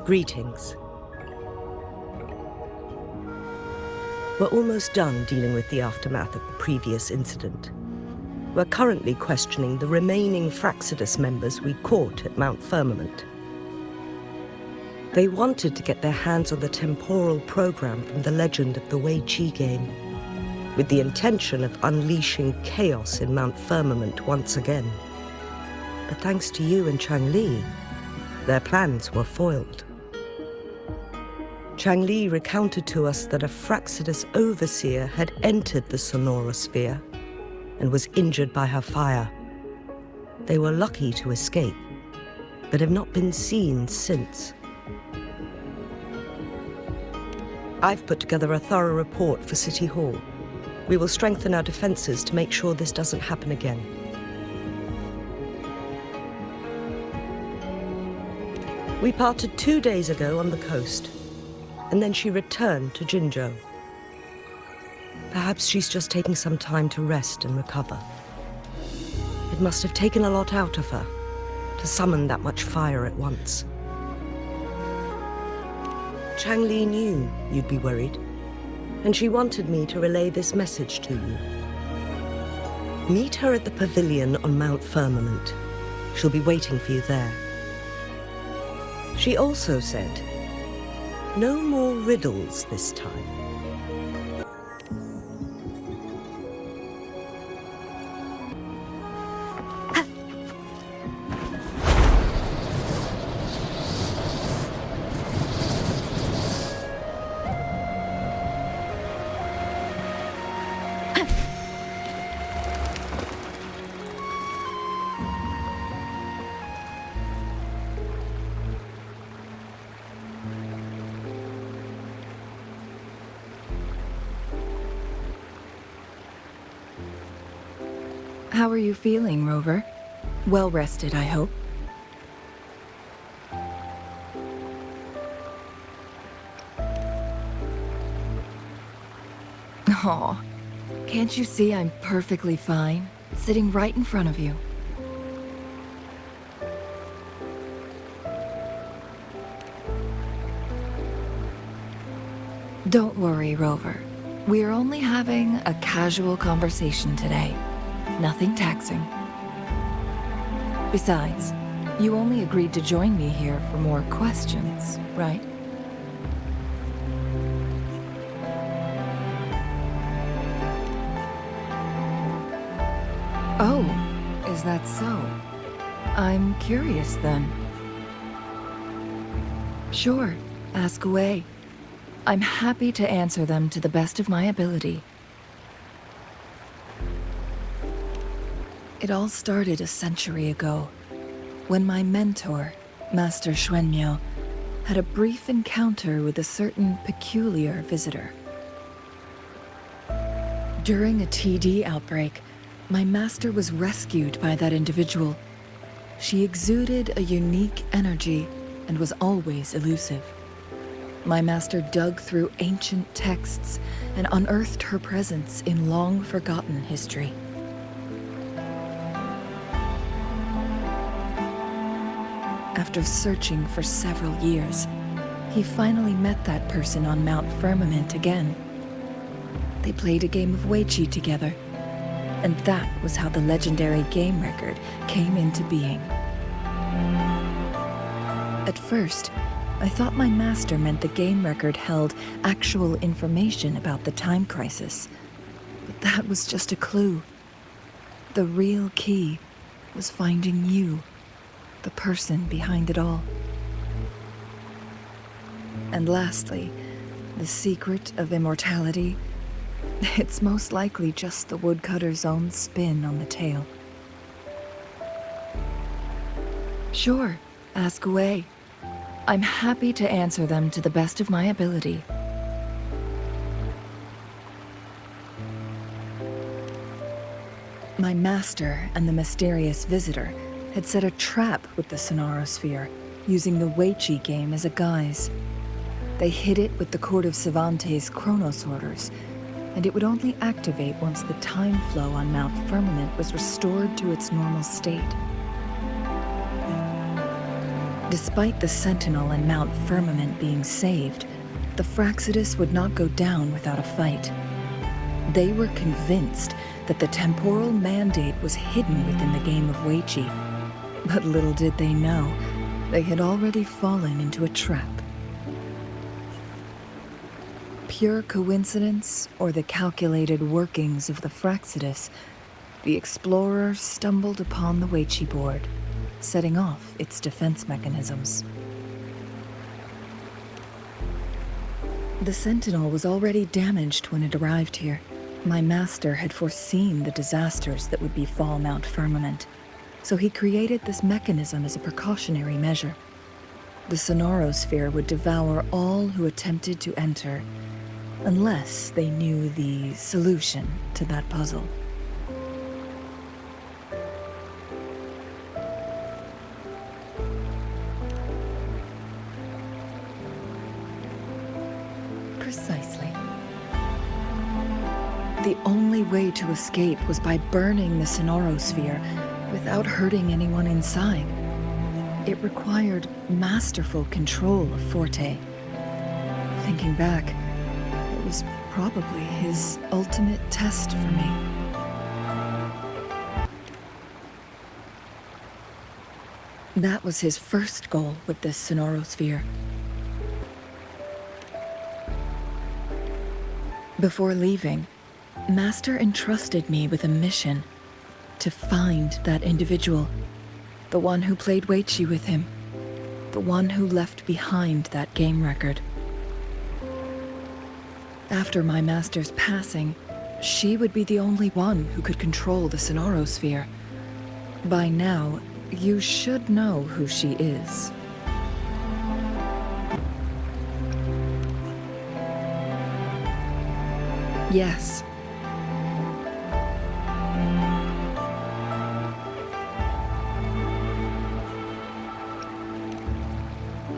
Greetings. We're almost done dealing with the aftermath of the previous incident. We're currently questioning the remaining Fraxidus members we caught at Mount Firmament. They wanted to get their hands on the temporal program from the legend of the Wei Qi game, with the intention of unleashing chaos in Mount Firmament once again. But thanks to you and Changli, their plans were foiled. Changli recounted to us that a Fraxidus overseer had entered the sonorosphere and was injured by her fire. They were lucky to escape, but have not been seen since. I've put together a thorough report for City Hall. We will strengthen our defenses to make sure this doesn't happen again. We parted 2 days ago on the coast, and then she returned to Jinzhou. Perhaps she's just taking some time to rest and recover. It must have taken a lot out of her to summon that much fire at once. Changli knew you'd be worried, and she wanted me to relay this message to you. Meet her at the pavilion on Mount Firmament. She'll be waiting for you there. She also said, no more riddles this time. How are you feeling, Rover? Well rested, I hope. Aw, can't you see I'm perfectly fine, sitting right in front of you? Don't worry, Rover. We are only having a casual conversation today. Nothing taxing. Besides, you only agreed to join me here for more questions, right? Oh, is that so? I'm curious then. Sure, ask away. I'm happy to answer them to the best of my ability. It all started a century ago, when my mentor, Master Xuanmiao, had a brief encounter with a certain peculiar visitor. During a TD outbreak, my master was rescued by that individual. She exuded a unique energy and was always elusive. My master dug through ancient texts and unearthed her presence in long-forgotten history. After searching for several years, he finally met that person on Mount Firmament again. They played a game of Weiqi together, and that was how the legendary game record came into being. At first, I thought my master meant the game record held actual information about the time crisis, but that was just a clue. The real key was finding you, the person behind it all. And lastly, the secret of immortality, it's most likely just the woodcutter's own spin on the tale. Sure, ask away. I'm happy to answer them to the best of my ability. My master and the mysterious visitor had set a trap with the Sonarosphere, using the Weiqi game as a guise. They hid it with the Court of Cervantes' Chronos orders, and it would only activate once the time flow on Mount Firmament was restored to its normal state. Despite the Sentinel and Mount Firmament being saved, the Fraxidus would not go down without a fight. They were convinced that the temporal mandate was hidden within the game of Weiqi, but little did they know, they had already fallen into a trap. Pure coincidence or the calculated workings of the Fraxidus, the explorer stumbled upon the Weiqi board, setting off its defense mechanisms. The Sentinel was already damaged when it arrived here. My master had foreseen the disasters that would befall Mount Firmament, so he created this mechanism as a precautionary measure. The Sonarosphere would devour all who attempted to enter, unless they knew the solution to that puzzle. Precisely. The only way to escape was by burning the Sonorosphere without hurting anyone inside. It required masterful control of Forte. Thinking back, it was probably his ultimate test for me. That was his first goal with this Sonorosphere. Before leaving, Master entrusted me with a mission to find that individual, the one who played Weichi with him, the one who left behind that game record. After my master's passing, she would be the only one who could control the Sonorosphere. By now, you should know who she is. Yes.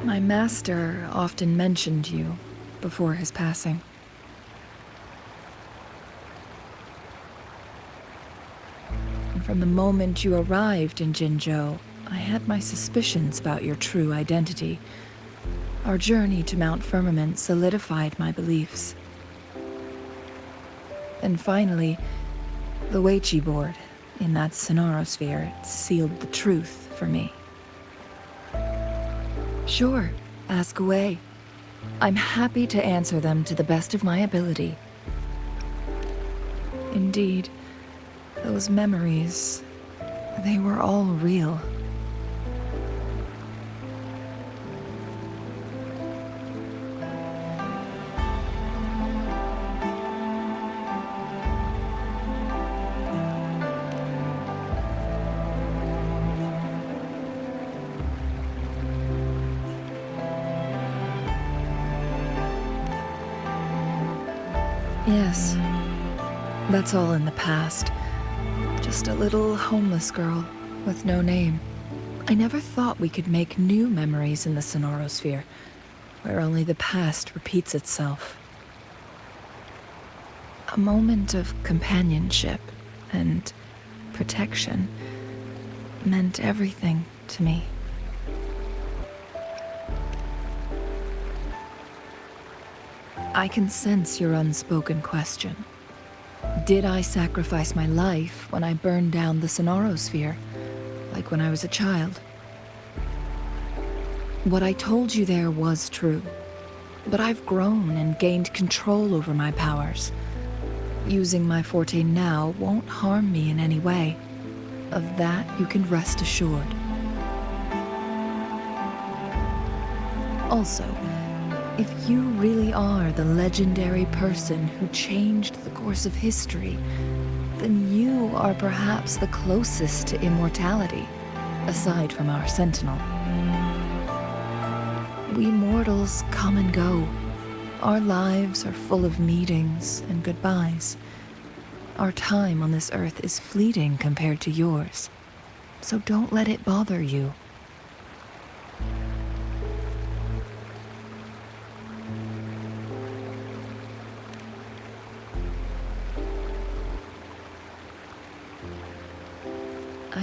My master often mentioned you before his passing. And from the moment you arrived in Jinzhou, I had my suspicions about your true identity. Our journey to Mount Firmament solidified my beliefs. And finally, the Weichi board in that Sonorosphere sealed the truth for me. Sure, ask away. I'm happy to answer them to the best of my ability. Indeed, those memories, they were all real. Yes, that's all in the past. Just a little homeless girl with no name. I never thought we could make new memories in the Sonorosphere, where only the past repeats itself. A moment of companionship and protection meant everything to me. I can sense your unspoken question. Did I sacrifice my life when I burned down the Sonorosphere, like when I was a child? What I told you there was true, but I've grown and gained control over my powers. Using my forte now won't harm me in any way. Of that you can rest assured. Also, if you really are the legendary person who changed the course of history, then you are perhaps the closest to immortality, aside from our sentinel. We mortals come and go. Our lives are full of meetings and goodbyes. Our time on this earth is fleeting compared to yours, so don't let it bother you.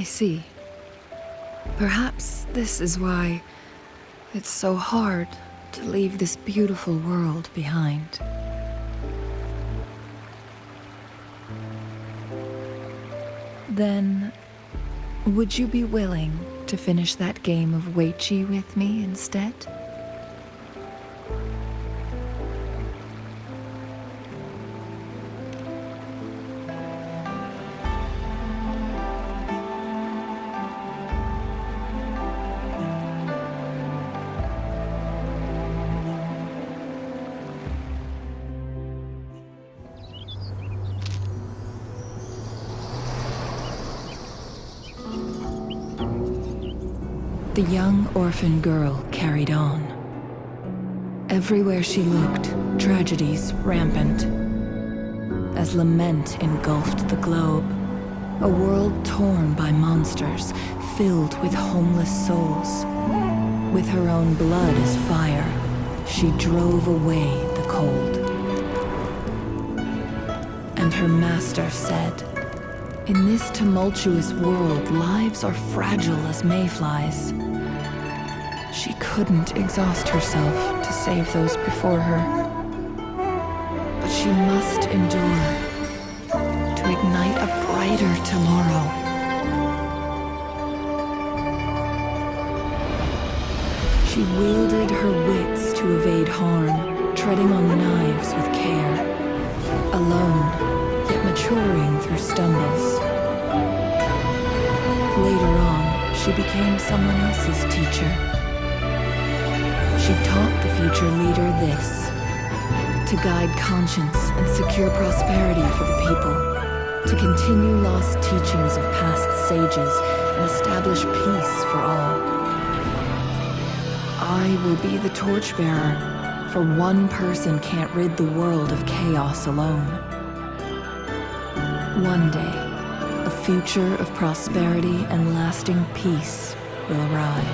I see. Perhaps this is why it's so hard to leave this beautiful world behind. Then, would you be willing to finish that game of Weichi with me instead? The young orphan girl carried on. Everywhere she looked, tragedies rampant. As lament engulfed the globe, a world torn by monsters, filled with homeless souls. With her own blood as fire, she drove away the cold. And her master said, "In this tumultuous world, lives are fragile as mayflies." She couldn't exhaust herself to save those before her. But she must endure to ignite a brighter tomorrow. She wielded her wits to evade harm, treading on knives with care, alone, yet maturing through stumbles. Later on, she became someone else's teacher. She taught the future leader this: to guide conscience and secure prosperity for the people, to continue lost teachings of past sages and establish peace for all. I will be the torchbearer, for one person can't rid the world of chaos alone. One day, a future of prosperity and lasting peace will arrive.